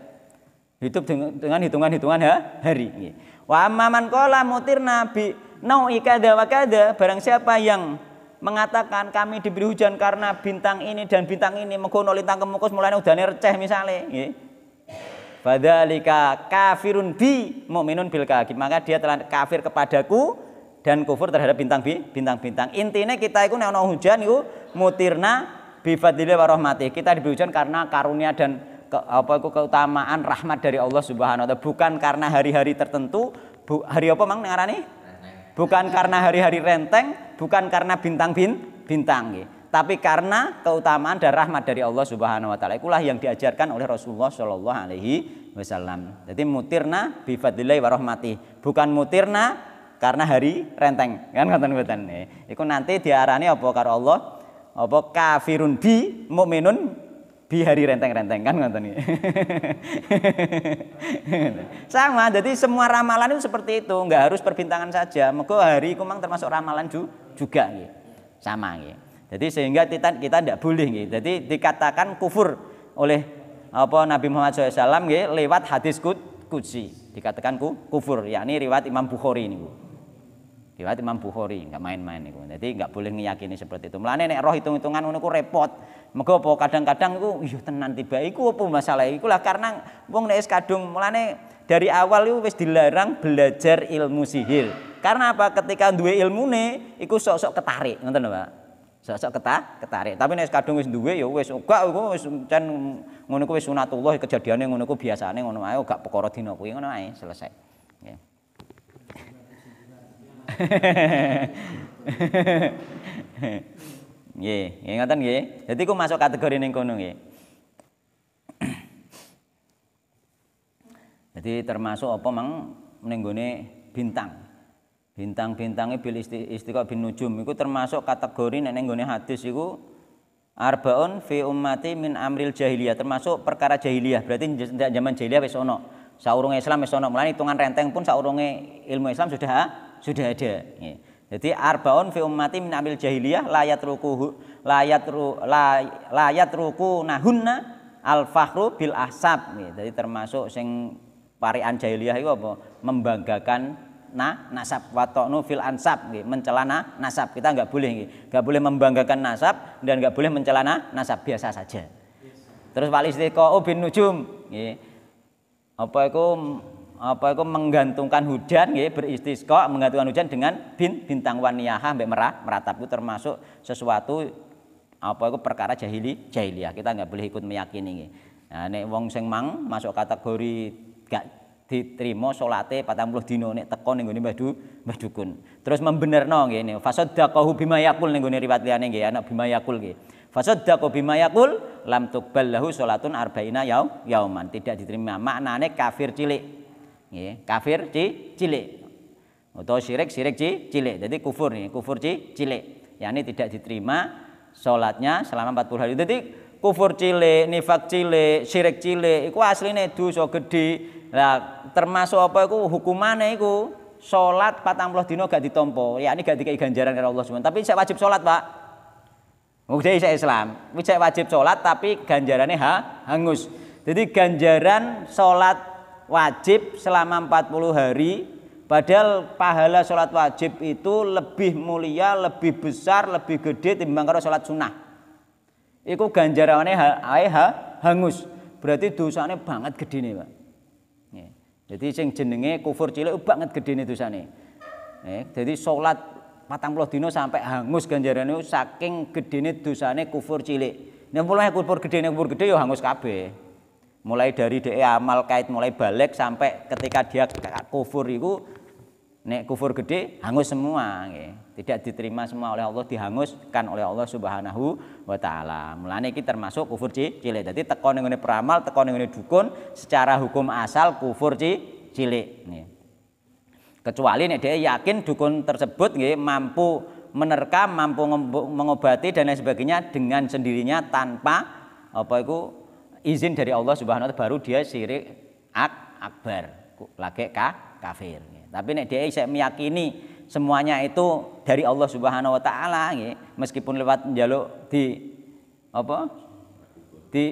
Hidup dengan hitungan-hitungan hari nggih. Wa amman qala mutirna bi nau'i kada wa kada, barang siapa yang mengatakan kami diberi hujan karena bintang ini dan bintang ini mengkono lintang kemukus mulane udane receh misale nggih. Fadzalika kafirun bi mukminun bil kawakib, maka dia telah kafir kepadaku dan kufur terhadap bintang-bintang. Intinya kita iku nek ana hujan iku mutirna bi fadli wa rahmati. Kita diberi hujan karena karunia dan keutamaan rahmat dari Allah Subhanahu wa taala, bukan karena hari-hari tertentu. Hari apa mang ngarani? Bukan karena hari-hari renteng, bukan karena bintang-bintang, tapi karena keutamaan dan rahmat dari Allah Subhanahu wa taala. Itulah yang diajarkan oleh Rasulullah sallallahu alaihi wasallam. Jadi mutirna bi fadlillah wa rahmati, bukan mutirna karena hari renteng. Kan ngoten-ngoten. Iku nanti diarani apa karo Allah? Apa kafirun bi mukminun bi hari renteng-renteng kan ngoten iki. Sama, jadi semua ramalan itu seperti itu, enggak harus perbintangan saja. Mergo hari iku mang termasuk ramalan juga nggih. Sama nggih. Jadi sehingga kita tidak boleh nggih. Jadi dikatakan kufur oleh Nabi Muhammad SAW nggih lewat hadis qudsi. Dikatakan kufur, yakni riwayat Imam Bukhari niku. Riwayat Imam Bukhari, enggak main-main niku. Jadi enggak boleh ngiyakini seperti itu. Mulane nek roh hitung-hitungan ngono ku repot. Mergo apa kadang-kadang iku iya tenan tiba iku apa masalah iku lah karena wong nek wis kadung mulane dari awal iku wis dilarang belajar ilmu sihir. Karena apa? Ketika duwe ilmune iku sok-sok ketarik, ngoten lho, Pak. Sok-sok ketarik. Tapi nek kadung wis duwe ya wis gak iku wis pancen ngono ku wis sunatullah kejadiane ngono ku biasane ngono ae gak perkara dina kuwi ngono ae selesai. Nggih. Nggih, ngoten nggih. Jadi ku masuk kategori ning kono nggih. Jadi termasuk apa mang ning gone bintang. Bintang-bintange bil istiqa bin nujum iku termasuk kategori nek ning gone hadis iku arbaun fi ummati min amril jahiliyah, termasuk perkara jahiliyah. Berarti zaman jahiliyah wis ono. Saurunge Islam wis ono. Mulane hitungan renteng pun saurunge ilmu Islam sudah ada. Nggih. Jadi arbaun fi ummati min amil jahiliyah layat ruku nahunna al fakhru bil ahsab. Jadi termasuk sing parian jahiliyah itu apa? Membanggakan nasab watonu fil ansab, mencela nasab. Kita enggak boleh, enggak boleh membanggakan nasab dan enggak boleh mencela nasab, biasa saja. Terus wal istiqa'u bin nujum, apa iku menggantungkan hujan nggih, beristisqa menggantungkan hujan dengan bintang waniyah mbek meratap itu termasuk sesuatu apa iku perkara jahiliyah. Kita nggak boleh ikut meyakini nggih. Nah nek wong sing masuk kategori gak diterima salate 40 dina nek teko ning nggone Mbah Dukun. Terus membenerno nggih niku fasaddaqahu bima yaqul ning nggone riwayat liyane nggih ana bima yaqul nggih. Fasaddaqu bima yaqul lam tuqbal lahu salatun arba'ina yauman. Tidak diterima. Maknane kafir cilik. Nggih, kafir cilik. Atau syirik cilik. Jadi kufur nih, kufur cilik. Yani tidak diterima salatnya selama 40 hari. Jadi kufur cilik, nifak cilik, syirik cilik iku asline dosa gedhe. Lah termasuk apa iku hukumane iku salat 40 dina gak ditampa. Yakni gak dikai ganjaran karo Allah Subhanahu. Tapi saya wajib salat, Pak. Udah saya Islam, saya wajib sholat tapi ganjarannya hangus. Jadi ganjaran sholat wajib selama 40 hari, padahal pahala sholat wajib itu lebih mulia, lebih besar, lebih gede timbang karo sholat sunnah. Iku ganjarannya hangus, berarti dosanya banget gede nih Pak. Jadi sing jenenge kufur cilik banget gede nih dosanya. Jadi sholat 40 dino sampai hangus ganjarane saking gedene dosane kufur cilik. Nek mulai kufur gede ya hangus kabeh. Mulai dari dhek amal kait mulai balik sampai ketika dia kufur iku nek kufur gede hangus semua nggih. Tidak diterima semua oleh Allah, dihanguskan oleh Allah Subhanahu wa taala. Mulane iki termasuk kufur cilik. Dadi teko ning ngene peramal, teko ning ngene dukun secara hukum asal kufur cilik nggih. Kecuali nek dia yakin dukun tersebut nggih mampu menerkam, mampu mengobati dan lain sebagainya dengan sendirinya tanpa apa itu izin dari Allah Subhanahu wa taala, baru dia syirik akbar, lagi kafir. Tapi nek dia isih meyakini semuanya itu dari Allah Subhanahu wa taala nggih, meskipun lewat njaluk di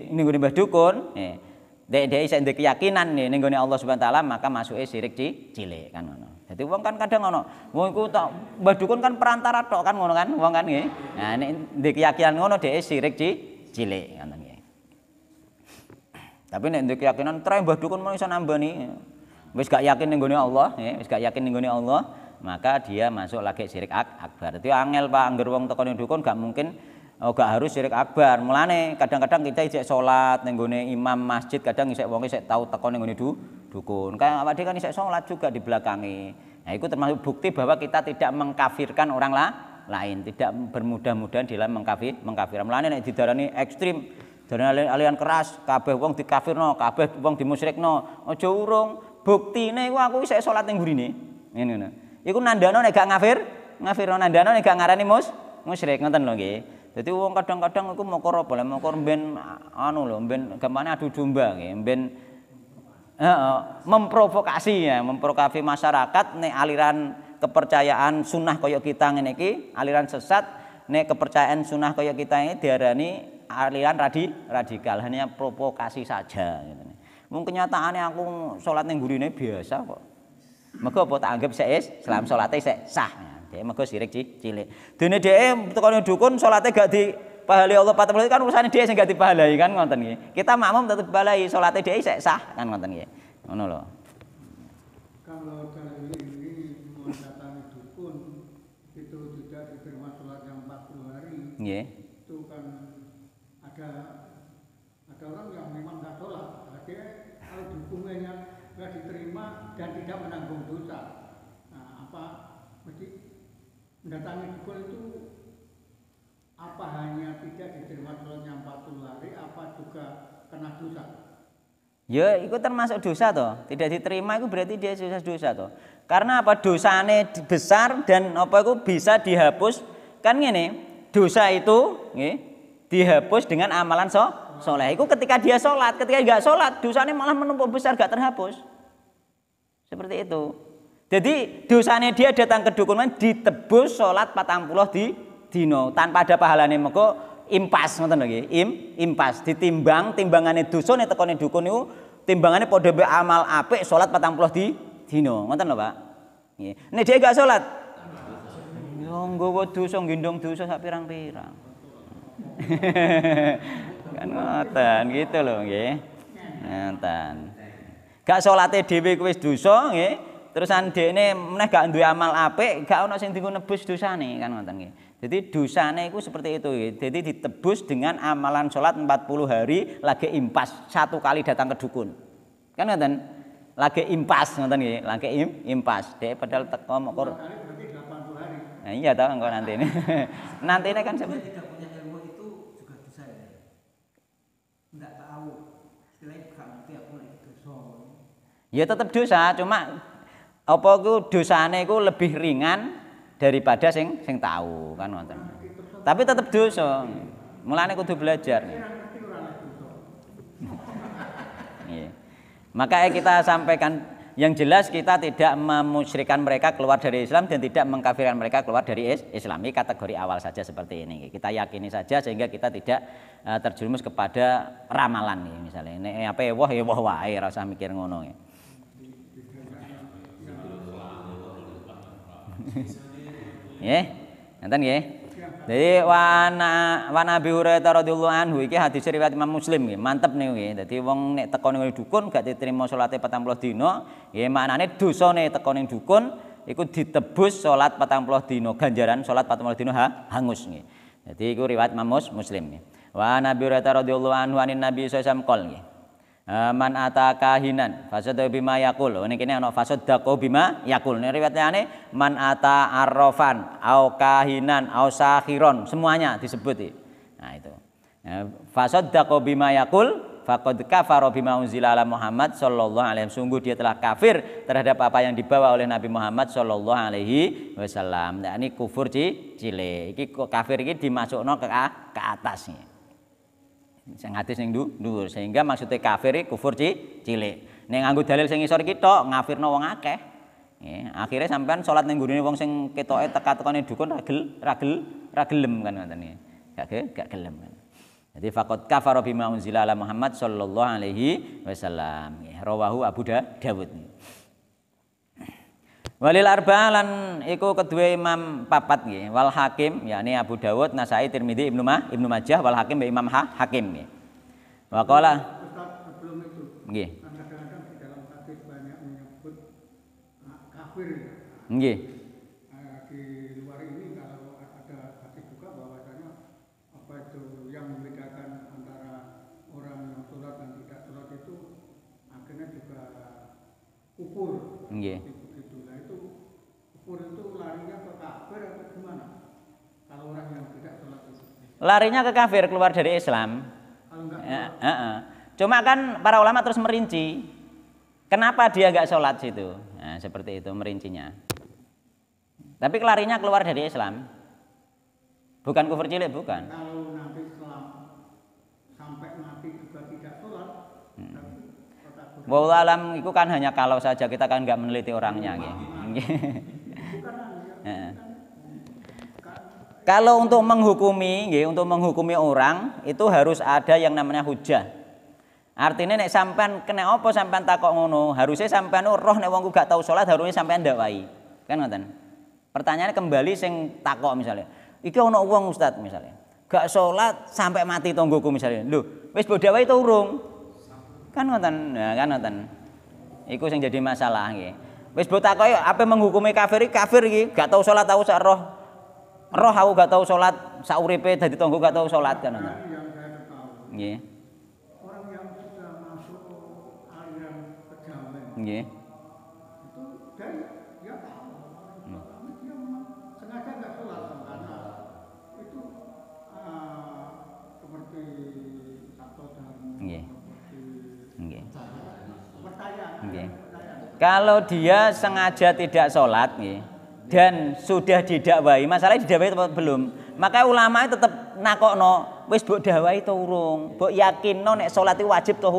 ninggone mbah dukun nggih. Dia isih ndek keyakinan nih ninggone Allah Subhanahu wa taala, maka masuke syirik cilik kan ngono. Jadi wong kan kadang ngono, wong iku tok mbah dukun kan perantara tok kan ngono kan, wong kan nggih. Nah nek ndek keyakinan ngono dhek syirik cilik ngono nggih. Tapi nek ndek keyakinan trae mbah dukun mau iso nambani. Wis gak yakin ning nggone Allah, wis gak yakin ning nggone Allah, maka dia masuk lagi syirik akbar. Dadi angel Pak, angger wong teko ning dukun gak mungkin gak harus syirik akbar. Mulane kadang-kadang kita isih salat ning nggone imam masjid, kadang isih wong isih tau teko ning nggone dukun. Kayak awake kan isih salat juga di belakangnya. Nah, itu termasuk bukti bahwa kita tidak mengkafirkan orang lain, tidak bermudah-mudahan dalam mengkafirkan. Mulane nek didarani ekstrim, darani aliran keras, kabeh wong dikafirno, kabeh wong dimusyrikno. Aja urung, buktine iku aku isih salat ning gurine. Ngono. Iku nandano nek gak ngafirno nandano nek gak ngarani musyrik, ngoten lho nggih. Dadi wong kadang-kadang iku mokor apa lho, mokor ben anu lho, ben gampane adu domba nggih, ben memprovokasi masyarakat nek aliran kepercayaan sunnah kaya kita ngene iki, aliran sesat nek kepercayaan sunnah kaya kita ini diarani aliran radikal, hanya provokasi saja gitu. Mung kenyataane aku salat ning gurine biasa kok. Mergo apa tak anggap sik Islam salate sik sah. Dhek mergo sirik cilik. Dene dhek tekone dukun salate gak dipahali Allah 40 kan urusane dhek sing gak dipahalai kan ngoten nggih. Kita makmum tetep dipahalai, salate dhek sik sah kan ngoten nggih. Ngono lho. Kalau dalil ini mendatangi dukun itu tidak diterima sholat yang 40 hari. Nggih. Itu kan ada orang yang memang nggak sholat, dia kalau dukungannya nggak diterima dan tidak menanggung dosa. Nah, apa mesti mendatangi dukun itu apa hanya tidak diterima sholatnya 40 hari, apa juga kena dosa? Ya, itu termasuk dosa toh. Tidak diterima itu berarti dia dosa toh. Karena apa? Dosane besar dan apa itu bisa dihapus. Kan ngene, dosa itu nggih, dihapus dengan amalan soleh. Itu ketika dia sholat, ketika enggak sholat, dosanya malah menumpuk besar, gak terhapus. Seperti itu. Jadi dosanya dia datang ke dukun ditebus sholat 40 dino tanpa ada pahalane, mergo impas ngoten lho nggih. Impas ditimbang timbangane dosa nek tekone dukun niku timbangane padha mbek amal apik salat 40 dino. Ngoten lho, Pak. Nggih. Nek dia gak salat yo nggawa dosa gendong dosa sak pirang-pirang. Kan ngoten gitu lho nggih. Ngoten. Gak salate dhewe kuwi wis dosa nggih. Terusan dekne meneh gak duwe amal apik, gak ono sing dienggo nebus dosane kan ngoten nggih. Jadi dosane iku seperti itu nggih. Jadi ditebus dengan amalan salat 40 hari lagi impas, 1 kali datang ke dukun. Kan ngoten? Lagi impas ngoten nggih, lagi impas. Dek padahal teko mok Kali berarti 80 hari. Nah, iya tahu engko nanti ini. Nanti ini kan Dia tidak punya ilmu itu juga dosa ya. Enggak tahu. Istilahnya gak ngerti aku lagi dosa. ya tetap dosa, cuma apa ku dosane ku lebih ringan daripada sing tahu kan ngoten. Tapi tetap dosa. Mulane kudu belajar. Iya. Makanya kita sampaikan yang jelas kita tidak memusyrikan mereka keluar dari Islam dan tidak mengkafirkan mereka keluar dari Islam. Ini kategori awal saja seperti ini. Kita yakini saja sehingga kita tidak terjerumus kepada ramalan nih misalnya. Ini apa ya wah wae ora usah mikir ngono ya. Nggih, ngoten nggih. Jadi wa Nabi Hurairah radhiyallahu anhu iki hadis riwayat Imam Muslim nggih. Mantep niku nggih. Dadi wong nek teko ning dukun gak diterima salate 40 dina, nggih maknane dosane teko ning dukun iku ditebus salat 40 dina, ganjaran salat 40 dina hangus nggih. Dadi iku riwayat Imam Muslim nggih. Wa Nabi Hurairah radhiyallahu anhu anin Nabi sallallahu alaihi wasallam nggih. Man ataka hinan fasada bima yaqul. Ini kene ana fasadaqo bima yaqul. Ini riwayatane man ata arrafan au kahinan au sakhiron, semuanya disebut. Nah itu. Fasadaqo bima yaqul faqad kafara bima unzila ala Muhammad sallallahu alaihi wasallam. Sungguh dia telah kafir terhadap apa yang dibawa oleh Nabi Muhammad sallallahu alaihi wasallam. Nah ini kufur cilik. Iki kafir iki dimasukno ke atas nih. Sing hadis ning dhuwur sehingga maksudnya kafir iki kufur cilik. Ning nganggo dalil sing isor iki tok ngafirno wong akeh. Nggih, akhire sampean salat ning nggone wong sing ketoke teka-tekane dukun ra gelem kan ngoten nggih. Gak gelem kan. Jadi faqad kafara bima unzila ala Muhammad sallallahu alaihi wasallam. Rawahu Abu Dawud. Walil arba'ah lan iku kedua imam papat nggih, wal Hakim yakni Abu Dawud, Nasai, Tirmidzi, Ibnu Majah, wal Hakim Imam Hakim nggih. Wa qala Ustaz sebelum itu. Nggih. Kadang-kadang di dalam hadis banyak menyebut kafir. Nggih. Di luar ini kalau ada hadis juga bahwasanya apa itu yang membedakan antara orang yang sholat dan tidak sholat itu akhirnya juga kufur. Nggih. Kufur itu larinya ke kafir atau gimana? Kalau orang yang tidak sholat itu. Larinya ke kafir keluar dari Islam. Kalau enggak Cuma kan para ulama terus merinci. Kenapa dia enggak sholat situ? Nah, seperti itu merincinya. Tapi larinya keluar dari Islam. Bukan kufur cilik, bukan. kalau nanti sampai mati juga tidak sholat, tapi kata Wallahu alam itu kan hanya kalau saja, kita kan enggak meneliti orangnya nggih. Kalau untuk menghukumi, untuk menghukumi orang itu harus ada yang namanya hujah. Artinya nek sampean kena apa sampean takok ngono, harusnya sampean roh nek wong gak tau salat harusnya sampean ndakwai. Kan ngoten. Pertanyaannya kembali sing takok misalnya. Iki ana wong Ustaz misalnya. Gak salat sampai mati tonggoku misalnya. Lho, wis mbok dakwai to urung? Kan ngoten. Nah, kan ngoten. Iku sing jadi masalah nggih. Wis mbok takoki apa menghukumi kafir iki gak tau salat tau sak roh aku gak tau salat sak uripe dadi tangga gak tau salat kan ngoten. yang saya ketahui Nggih. orang yang sudah masuk aliran kejawen Nggih. itu dari dia tahu dia sengaja nggak sholat karena itu seperti satu dan Nggih. Nggih. pertanyaan. Nggih. Kalau dia sengaja tidak sholat nggih, dan sudah didakwai, masalahnya didakwai atau belum, maka ulama tetap nakokno, wis mbok dakwai to urung, mbok yakinno nek sholat itu wajib to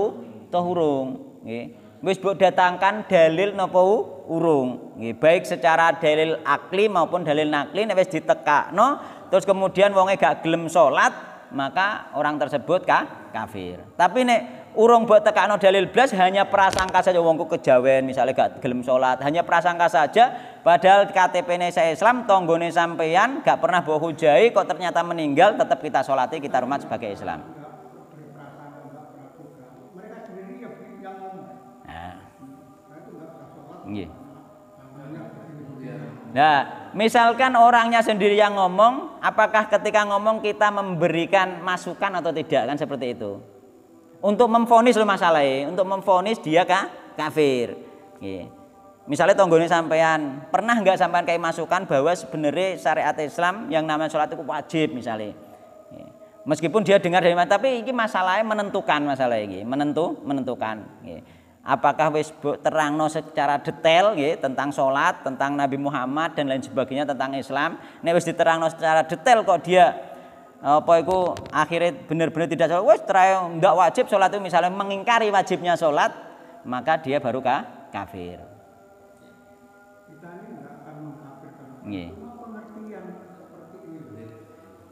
urung, nggih. Wis mbok datangkan dalil napa urung, nggih. Baik secara dalil akli maupun dalil nakli nek wis ditekakno, terus kemudian wonge gak gelem sholat, maka orang tersebut kafir. Tapi nek urung buat tekakno dalil blas hanya prasangka saja wongku kejawen misalnya gak gelem salat, hanya prasangka saja padahal KTP-ne saya Islam, tonggone sampeyan gak pernah bawa hujai kok ternyata meninggal, tetap kita salati kita hormat sebagai Islam. Mereka sendiri yang Nah, Nggih. Nah, misalkan orangnya sendiri yang ngomong, apakah ketika ngomong kita memberikan masukan atau tidak, kan seperti itu. Untuk memvonis loh masalahnya, untuk memvonis dia kafir. Nggih. Misalnya tonggone sampean, pernah nggak sampean kayak masukan bahwa sebenarnya syariat Islam yang namanya sholat itu wajib misalnya. Meskipun dia dengar dari mana, tapi ini masalahnya menentukan masalah ini, menentukan. Apakah wis terangno secara detail tentang sholat, tentang Nabi Muhammad dan lain sebagainya tentang Islam. Nek wis diterangno secara detail kok dia apa itu akhirnya benar-benar tidak sholat, wis tidak wajib sholat itu misalnya mengingkari wajibnya sholat, maka dia baru kafir. Kita ini nggak akan mengkafirkan. Nggih. Cuma pengertian seperti ini.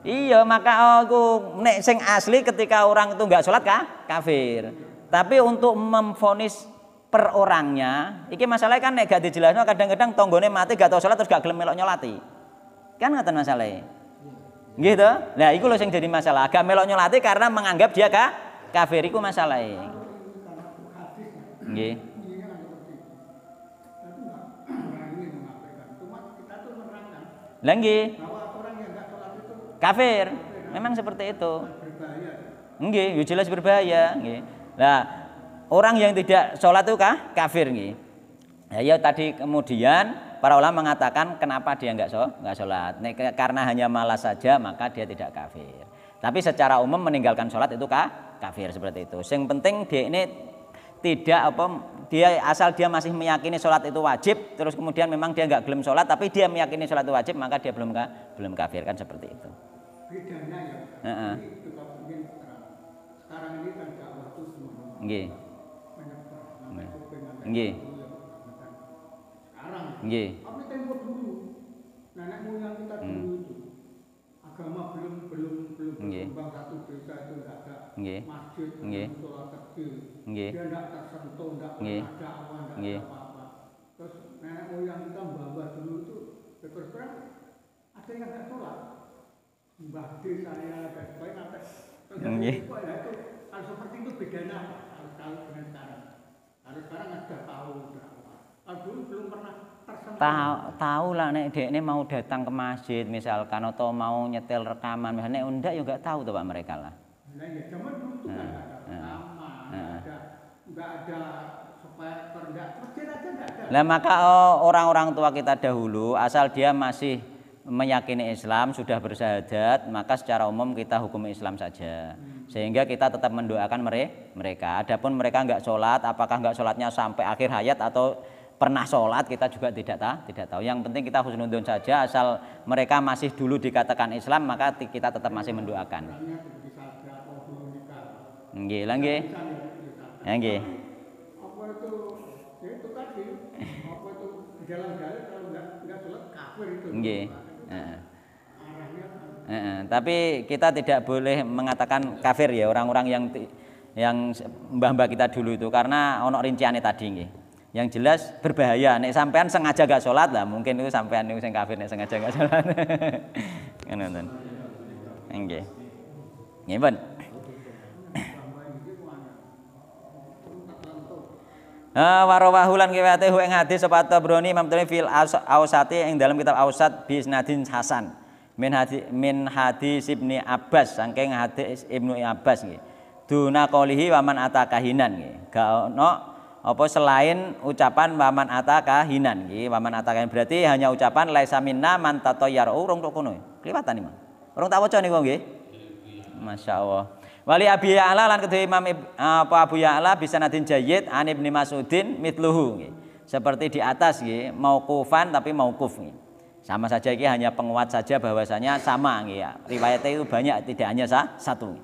Iya, maka aku nek sing asli ketika orang itu nggak sholat kafir. Tapi untuk memvonis per orangnya, iki masalahnya kan nek gak dijelasno kadang-kadang tonggone mati gak tau sholat terus gak gelem melok nyolati. Kan ngoten masalahnya. Gitu. Nah, iku lho sing jadi masalah. Gak melok nyolati karena menganggap dia kafir iku masalahnya. Nggih. Lah nggih. Bahwa orang yang nggak sholat itu Kafir. Memang seperti itu. berbahaya. Nggih, ya jelas berbahaya, nggih. Nah, orang yang tidak sholat itu kafir nggih. Ya tadi kemudian para ulama mengatakan kenapa dia nggak sholat. Karena hanya malas saja maka dia tidak kafir. Tapi secara umum meninggalkan sholat itu kafir seperti itu. Yang penting dia ini tidak dia asal dia masih meyakini sholat itu wajib, terus kemudian memang dia nggak gelem sholat, tapi dia meyakini sholat itu wajib maka dia belum kafir, kan seperti itu. Bedanya ya. Ini juga mungkin sekarang ini kan dakwah itu semua. Nggih. Menyebar. Nggih. Sekarang. Nggih. Tapi tempo dulu, nenek moyang kita dulu itu agama belum berkembang, satu desa itu tidak ada masjid, sholat kecil. Dia tidak tersentuh, tidak pernah dakwah, tidak apa-apa. Terus nenek moyang kita mbah dulu itu terus terang ada yang tidak sholat. Mbah D saya dan sebagainya itu kalau seperti itu bedanya harus tahu dengan sekarang. Harus sekarang sudah tahu. Kalau dulu belum pernah tersentuh. Tahu lah nek dekne mau datang ke masjid misalkan atau mau nyetel rekaman misalnya enggak ya enggak tahu tuh Pak mereka lah. Nah ya zaman dulu tuh enggak ada rekaman, enggak ada supaya terlihat masjid aja enggak ada. Lah maka orang-orang tua kita dahulu asal dia masih meyakini Islam, sudah bersyahadat, maka secara umum kita hukum Islam saja. Sehingga kita tetap mendoakan mereka. Adapun mereka enggak sholat, apakah enggak sholatnya sampai akhir hayat atau pernah sholat, kita juga tidak tahu. Yang penting kita husnudzon saja, asal mereka masih dulu dikatakan Islam, maka kita tetap masih mendoakan. Nggih, lah nggih. Ya nggih. Apa itu? Ya itu tadi. Apa itu jalan-jalan kalau enggak sholat kafir itu. Nggih. Tapi kita tidak boleh mengatakan kafir ya orang-orang yang mbah-mbah kita dulu itu karena ono rinciane tadi nggih. Yang jelas berbahaya. Nek sampean sengaja gak sholat lah, mungkin itu sampean niku sing kafir nek sengaja gak sholat. Ngoten. Nggih. Nggih, Pun. Warawahulan kiwate ing hadis sapa Tabrani Imam Tabrani fil Ausati ing dalam kitab Ausat bi isnadin hasan. Min hadis Ibnu Abbas saking hadis Ibnu Abbas nggih. Duna qolihi wa man atakahinan nggih. Gak ono apa selain ucapan waman ataka hinan nggih, waman ataka berarti hanya ucapan laisa minna man tatayyar urung tok kono. Kliwatan iki, Urung tak waca niku nggih. Masyaallah. Wali Abi Ya'la lan kedhe Imam Abu Ya'la bisa nadin jayyid an Ibnu Mas'udin mitluhu nggih. Seperti di atas nggih, mauqufan tapi mauquf nggih. Sama saja iki hanya penguat saja bahwasanya sama nggih ya. Riwayatnya itu banyak tidak hanya satu.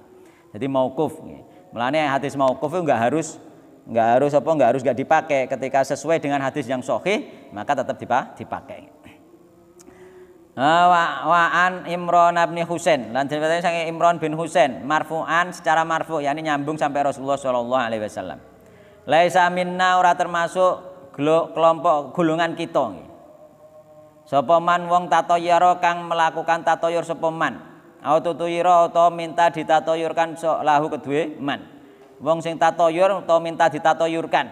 Jadi mauquf nggih. Mulane hadis mauquf itu enggak harus dipakai ketika sesuai dengan hadis yang sahih maka tetap dipakai. An Imran bin Husain lan diriwayatkan saking Imran bin Husain marfu'an secara marfu' yakni nyambung sampai Rasulullah sallallahu alaihi wasallam. Laisa minna ora termasuk kelompok golongan kita nggih. Sapa man wong tatoyara kang melakukan tatoyur sapa man, autotuyira utawa minta ditatoyurkan lahu kedue man. Wong sing tatoyur utawa minta ditatoyurkan.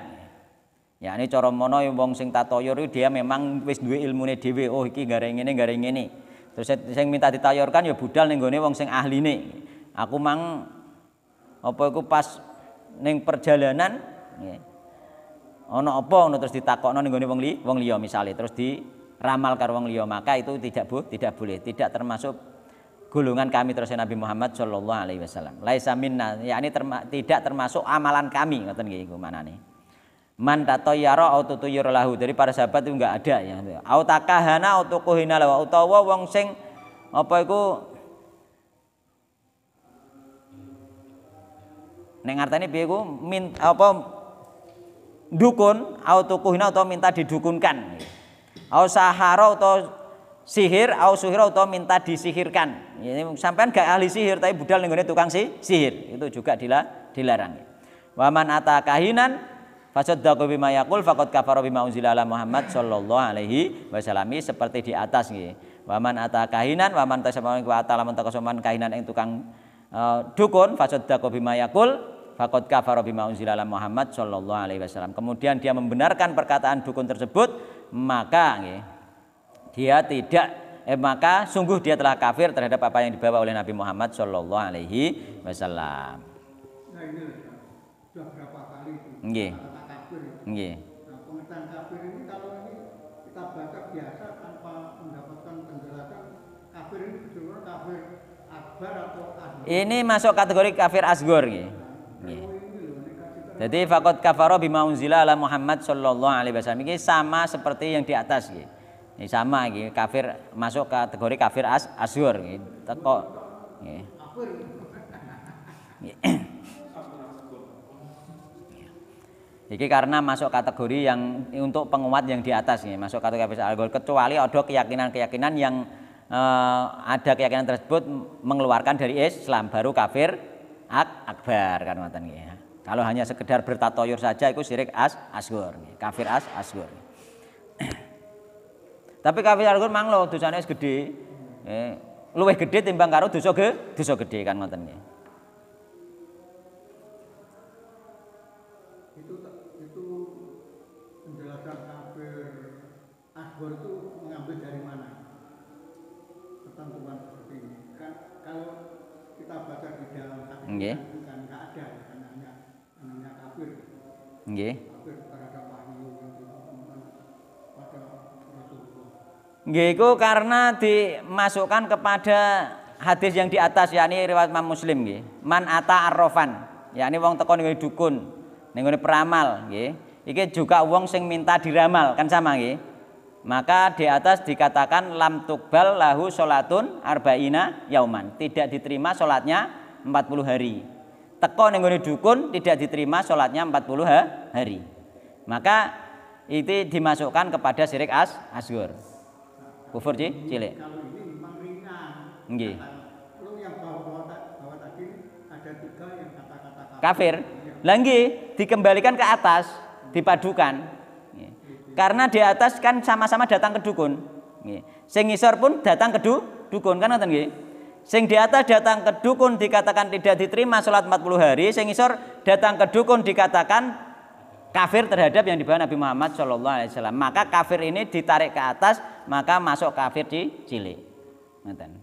Ya ini cara mono wong sing tatayur dia memang wis duwe ilmune dhewe. Oh iki gareng ngene. Terus sing minta ditayorkan ya budal ning gone wong sing ahline. Aku mang apa iku pas ning perjalanan nggih. Ana apa ngono terus ditakokno ning gone wong liya misale terus diramal karo wong liya, maka itu tidak boleh, tidak termasuk golongan kami terus Nabi Muhammad sallallahu alaihi wasallam. Laisa minna, yakni tidak termasuk amalan kami ngoten nggih iku manane. Man tatayyara au tutuyir lahu, dari para sahabat itu enggak ada ya. Au takahana au tukuhina lahu, utawa wong sing apa iku nek ngartene piye iku apa dukun au tukuhina atau minta didukunkan. Au sahara atau sihir au suhira atau minta disihirkan. Ini sampean gak ahli sihir tapi budal ning gone tukang sihir, itu juga dilarang. Wa man ata kahinan fasaddaqa bima yaqul faqad kafara bima unzila ala Muhammad sallallahu alaihi wasallam, seperti di atas nggih. Wa man ata kahinan wa man tasama wa ta'ala man takasoman kahinan ing tukang dukun fasaddaqa bima yaqul faqad kafara bima unzila ala Muhammad sallallahu alaihi wasallam. Kemudian dia membenarkan perkataan dukun tersebut, maka nggih dia maka sungguh dia telah kafir terhadap apa yang dibawa oleh Nabi Muhammad sallallahu alaihi wasallam. Nah ini sudah berapa kali itu? Nggih. Kafir. Nggih. Nah, pengertian kafir ini kalau ini kita baca biasa tanpa mendapatkan penjelasan, kafir ini sebenarnya kafir akbar atau asghar? Ini masuk kategori kafir asghar nggih. Nggih. Jadi faqad kafara bima unzila ala Muhammad sallallahu alaihi wasallam, ini sama seperti yang di atas nggih. Ini sama nggih, kafir masuk kategori kafir asghar nggih. Teko nggih. Iki karena masuk kategori yang untuk penguat yang di atas nih, masuk kategori kafir asghar, kecuali ada keyakinan yang ada keyakinan tersebut mengeluarkan dari Islam, baru kafir akbar kan ngoten nggih. Kalau hanya sekedar bertatoyur saja itu syirik asghar, kafir asghar. Tapi kafir asghar manglo dosane wis gedhe. Luwih gedhe timbang karo dosa gedhe kan ngoten nggih. Itu penjelasan kafir asghar itu mengambil dari mana ketentuan seperti ini? Kan kalau kita baca di dalam hadis kan nggak ada kan namanya kafir. Nggih. Kafir terhadap wahyu yang diturunkan pada Rasulullah. Nggih, iku karena dimasukkan kepada hadis yang di atas, yakni riwayat Imam Muslim nggih. Man ata arrofan, yakni wong teko ning dukun, ning peramal nggih. Iki juga wong sing minta diramal, kan sama nggih. Maka di atas dikatakan lam tuqbal lahu salatun arba'ina yauman, tidak diterima salatnya 40 hari. Teko ning dukun tidak diterima salatnya 40 hari. Maka itu dimasukkan kepada syirik asghar. Kufur cilik. Kalau ini memang ringan. Nggih. Kalau yang bawah tadi ada 3 yang kata-kata Kafir. Lah nggih, dikembalikan ke atas, dipadukan. Karena di atas kan sama-sama datang ke dukun. Nggih. Sing ngisor pun datang ke dukun kan ngoten nggih. Sing di atas datang ke dukun dikatakan tidak diterima salat 40 hari, sing ngisor datang ke dukun dikatakan kafir terhadap yang dibawa Nabi Muhammad sallallahu alaihi wasallam. Maka kafir ini ditarik ke atas, maka masuk kafir cilik. Ngoten.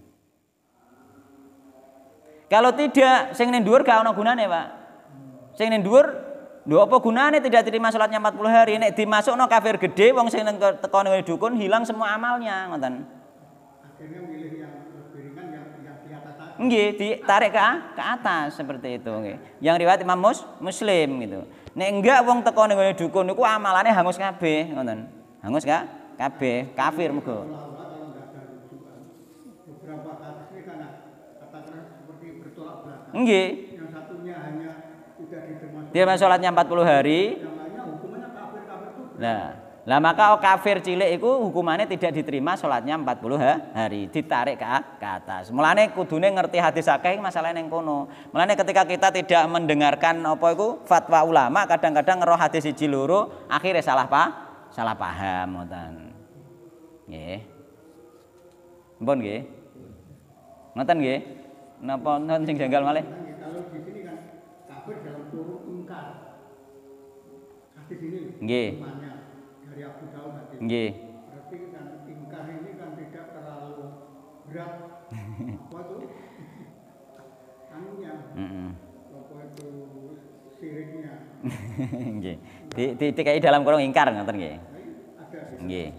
Kalau tidak, sing ning dhuwur gak ana gunane, Pak. Sing ning dhuwur lho apa gunane tidak diterima salatnya 40 hari, nek dimasukno kafir gede wong sing teko ning dukun hilang semua amalnya, ngoten. Akhirnya milih yang lebih ringan yang di atas tadi. Nggih, ditarik ke atas seperti itu nggih. Yang riwayat Imam Muslim gitu. Nek enggak wong teko ning dukun niku amalane hangus kabeh, ngoten. Hangus kabeh, kafir muga. Kalau nggak ada rujukan, beberapa kasus ini karena katakanlah seperti bertolak belakang. Nggih. Yang satunya hanya tidak diterima. Dia salatnya 40 hari. Yang lainnya hukumannya kafir itu. Lah maka kafir cilik itu hukumannya tidak diterima salatnya 40 hari, ditarik ke atas. Mulane kudune ngerti hadis akeh masalah ning kono. Mulane ketika kita tidak mendengarkan apa iku fatwa ulama, kadang-kadang ngeroh hadis siji loro akhirnya salah paham ngoten. Nggih. Mpun nggih. Ngoten nggih. Napa nonton sing janggal malih? Kalau di sini kan kafir dalam turun ingkar. hadis ini Nggih. temannya dari Abu Daud tadi. Nggih. Berarti kan ingkar ini kan tidak terlalu berat. Apa itu? Anunya. Apa itu siriknya? Nggih. Dikai dalam kurung ingkar ngoten nggih. Ada. Nggih.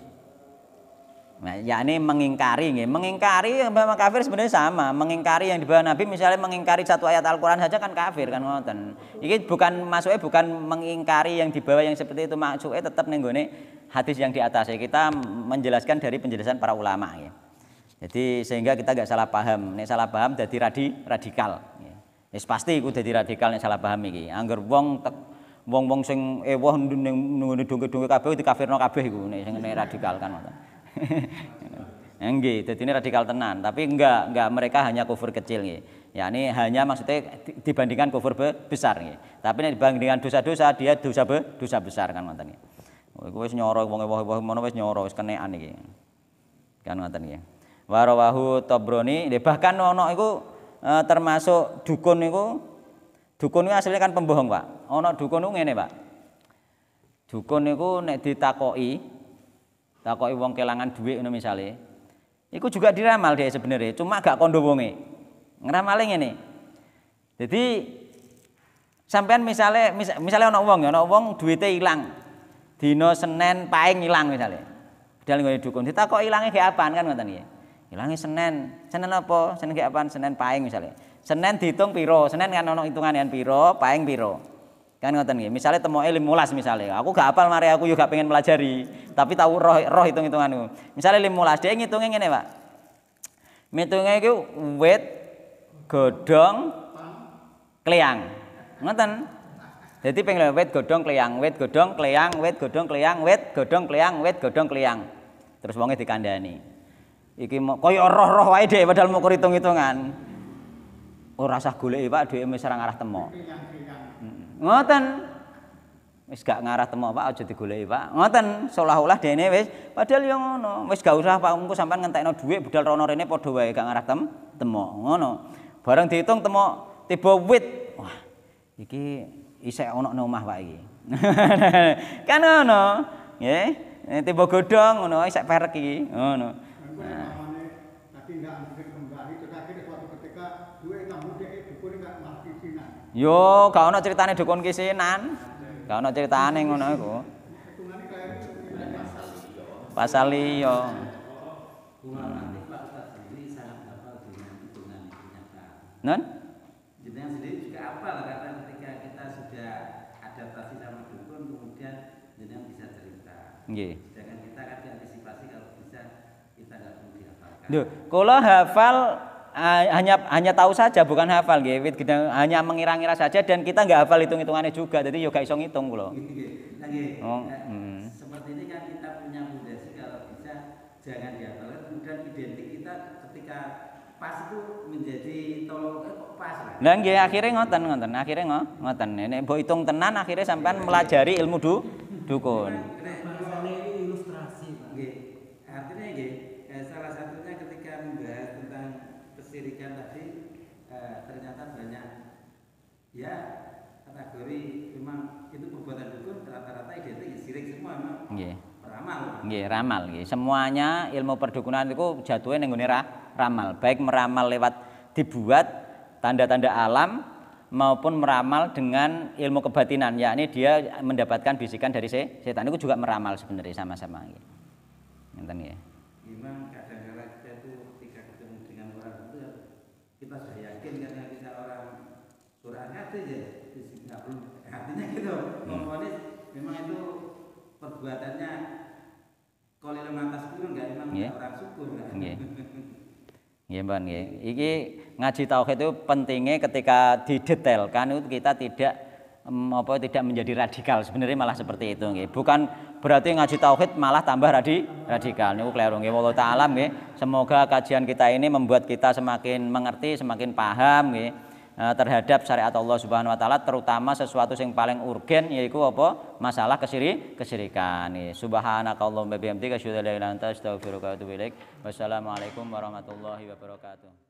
Nah, yakni mengingkari nggih. Mengingkari sama kafir sebenarnya sama. Mengingkari yang dibawa Nabi misalnya mengingkari satu ayat Al-Qur'an saja kan kafir kan ngoten. Iki bukan masuknya bukan mengingkari yang dibawa yang seperti itu, maksudnya tetap ning nggone hadis yang di atas. Kita menjelaskan dari penjelasan para ulama ya. Jadi sehingga kita gak salah paham. Nek salah paham dadi radikal. Wis pasti iku dadi radikal nek salah paham iki. Angger wong sing ewah nunggu dongke-dongke kabeh dikafirno kabeh iku nek sing radikal kan ngoten. Nggih, dadi ini radikal tenan, tapi enggak mereka hanya kufur kecil nggih. Yakni hanya maksudnya dibandingkan kufur besar nggih. Tapi nek dibandingkan dosa-dosa dia dosa besar kan ngoten nggih. Iku wis nyoro wong ewah-ewah mono wis nyoro wis kenekan iki. Kan ngoten nggih. Wa rawahu Tabrani, bahkan ono iku termasuk dukun niku. Dukun niku asline kan pembohong, Pak. Ono dukun niku ngene, Pak. Dukun niku nek ditakoki wong kelangan duit ngono misale. Iku juga diramal dia sebenarnya, cuma gak kondo wonge. Ngramale ngene. Jadi sampean misale ana wong duwite ilang. Dina Senin paing ilang misale. Padahal ngene dukun ditakoki ilange gak apaan kan ngoten nggih. Ilange Senin apa? Senin gak apaan? Senin paing misale. Senin dihitung piro? Senin kan ana hitungan piro, paing piro. Kan ngoten nggih. Misale temoke 15 misale. Aku gak hafal mari aku yo gak pengen pelajari, tapi tahu roh hitung-hitunganku. Misale 15 dhek ngitunge ngene, Pak. Ngitunge iku wit godhong kleyang. Ngoten. Dadi ping wit godhong kleyang, wit godhong kleyang, wit godhong kleyang, wit godhong kleyang, wit godhong kleyang. Terus wonge dikandhani. Iki kaya roh-roh wae dhek padahal mau hitung-hitungan. Ora usah goleki, Pak, dhuwite wis ora ngarah temo. Ngoten. Wis gak ngarah temo, Pak, aja digoleki, Pak. Ngoten, seolah-olah dene wis padahal yo ngono. Wis gak usah, Pak, engko sampean ngentekno dhuwit budal rono rene padha wae gak ngarah temo. Ngono. Bareng diitung temo tiba wit. Wah, iki isih ana nang omah, Pak iki. Kan ngono. Nggih. Tiba godhong ngono isih perek iki. Ngono. Tadi nggak ambil kembali, terus akhirnya suatu ketika duit tamu dek dukun nggak mati sinan. Yo, gak ono ceritane dukun kisinan. Gak ono ceritane ngono iku. Pasal liya. Non? Jenengan sendiri juga hafal karena ketika kita sudah adaptasi sama dukun kemudian jenengan bisa cerita. Nggih. Sedangkan kita kan diantisipasi kalau bisa kita nggak perlu dihafalkan. Lho, kula hafal hanya tahu saja bukan hafal nggih. Hanya mengira-ngira saja dan kita nggak hafal hitung-hitungannya juga. Jadi yo gak iso ngitung kula. Nggih. Seperti ini kan kita punya fondasi kalau bisa jangan dihafalkan kemudian identik kita ketika pas itu menjadi tolong kok pas lah. Lah nggih akhirnya ngoten. Akhirnya ngoten. Nek mbok hitung tenan akhirnya sampean melajari ilmu dukun. Masalahnya ini ilustrasi, Pak. Nggih. Artinya nggih, salah satunya ketika membahas tentang kesirikan tadi ternyata banyak ya kategori memang itu perbuatan dukun rata-rata identik sirik semua memang. Nggih. Ramal. Nggih, ramal nggih. Semuanya ilmu perdukunan itu jatuhnya ning nggone ramal, baik meramal lewat dibuat tanda-tanda alam maupun meramal dengan ilmu kebatinan, yakni dia mendapatkan bisikan dari setan itu juga meramal sebenarnya sama-sama nggih. Ngenten nggih. Memang kadang-kadang kita itu ketika ketemu dengan orang itu kita sudah yakin karena kita orang Quran ada ya, nggak perlu artinya gitu. Komponis memang itu perbuatannya kalau lemantas pun enggak memang orang syukur enggak. Nggih. Nggih, Mbak nggih. Iki ngaji tauhid itu pentingnya ketika didetailkan itu kita tidak menjadi radikal. Sebenarnya malah seperti itu nggih. Bukan berarti ngaji tauhid malah tambah radikal. Niku kleru nggih. Wallahu taala nggih. Semoga kajian kita ini membuat kita semakin mengerti, semakin paham nggih terhadap syariat Allah Subhanahu wa taala, terutama sesuatu yang paling urgen yaitu apa? Masalah kesyirikan. Subhanakallahumma bihamdika asyhadu an la ilaha illa anta astaghfiruka wa atubu ilaik. Wassalamualaikum warahmatullahi wabarakatuh.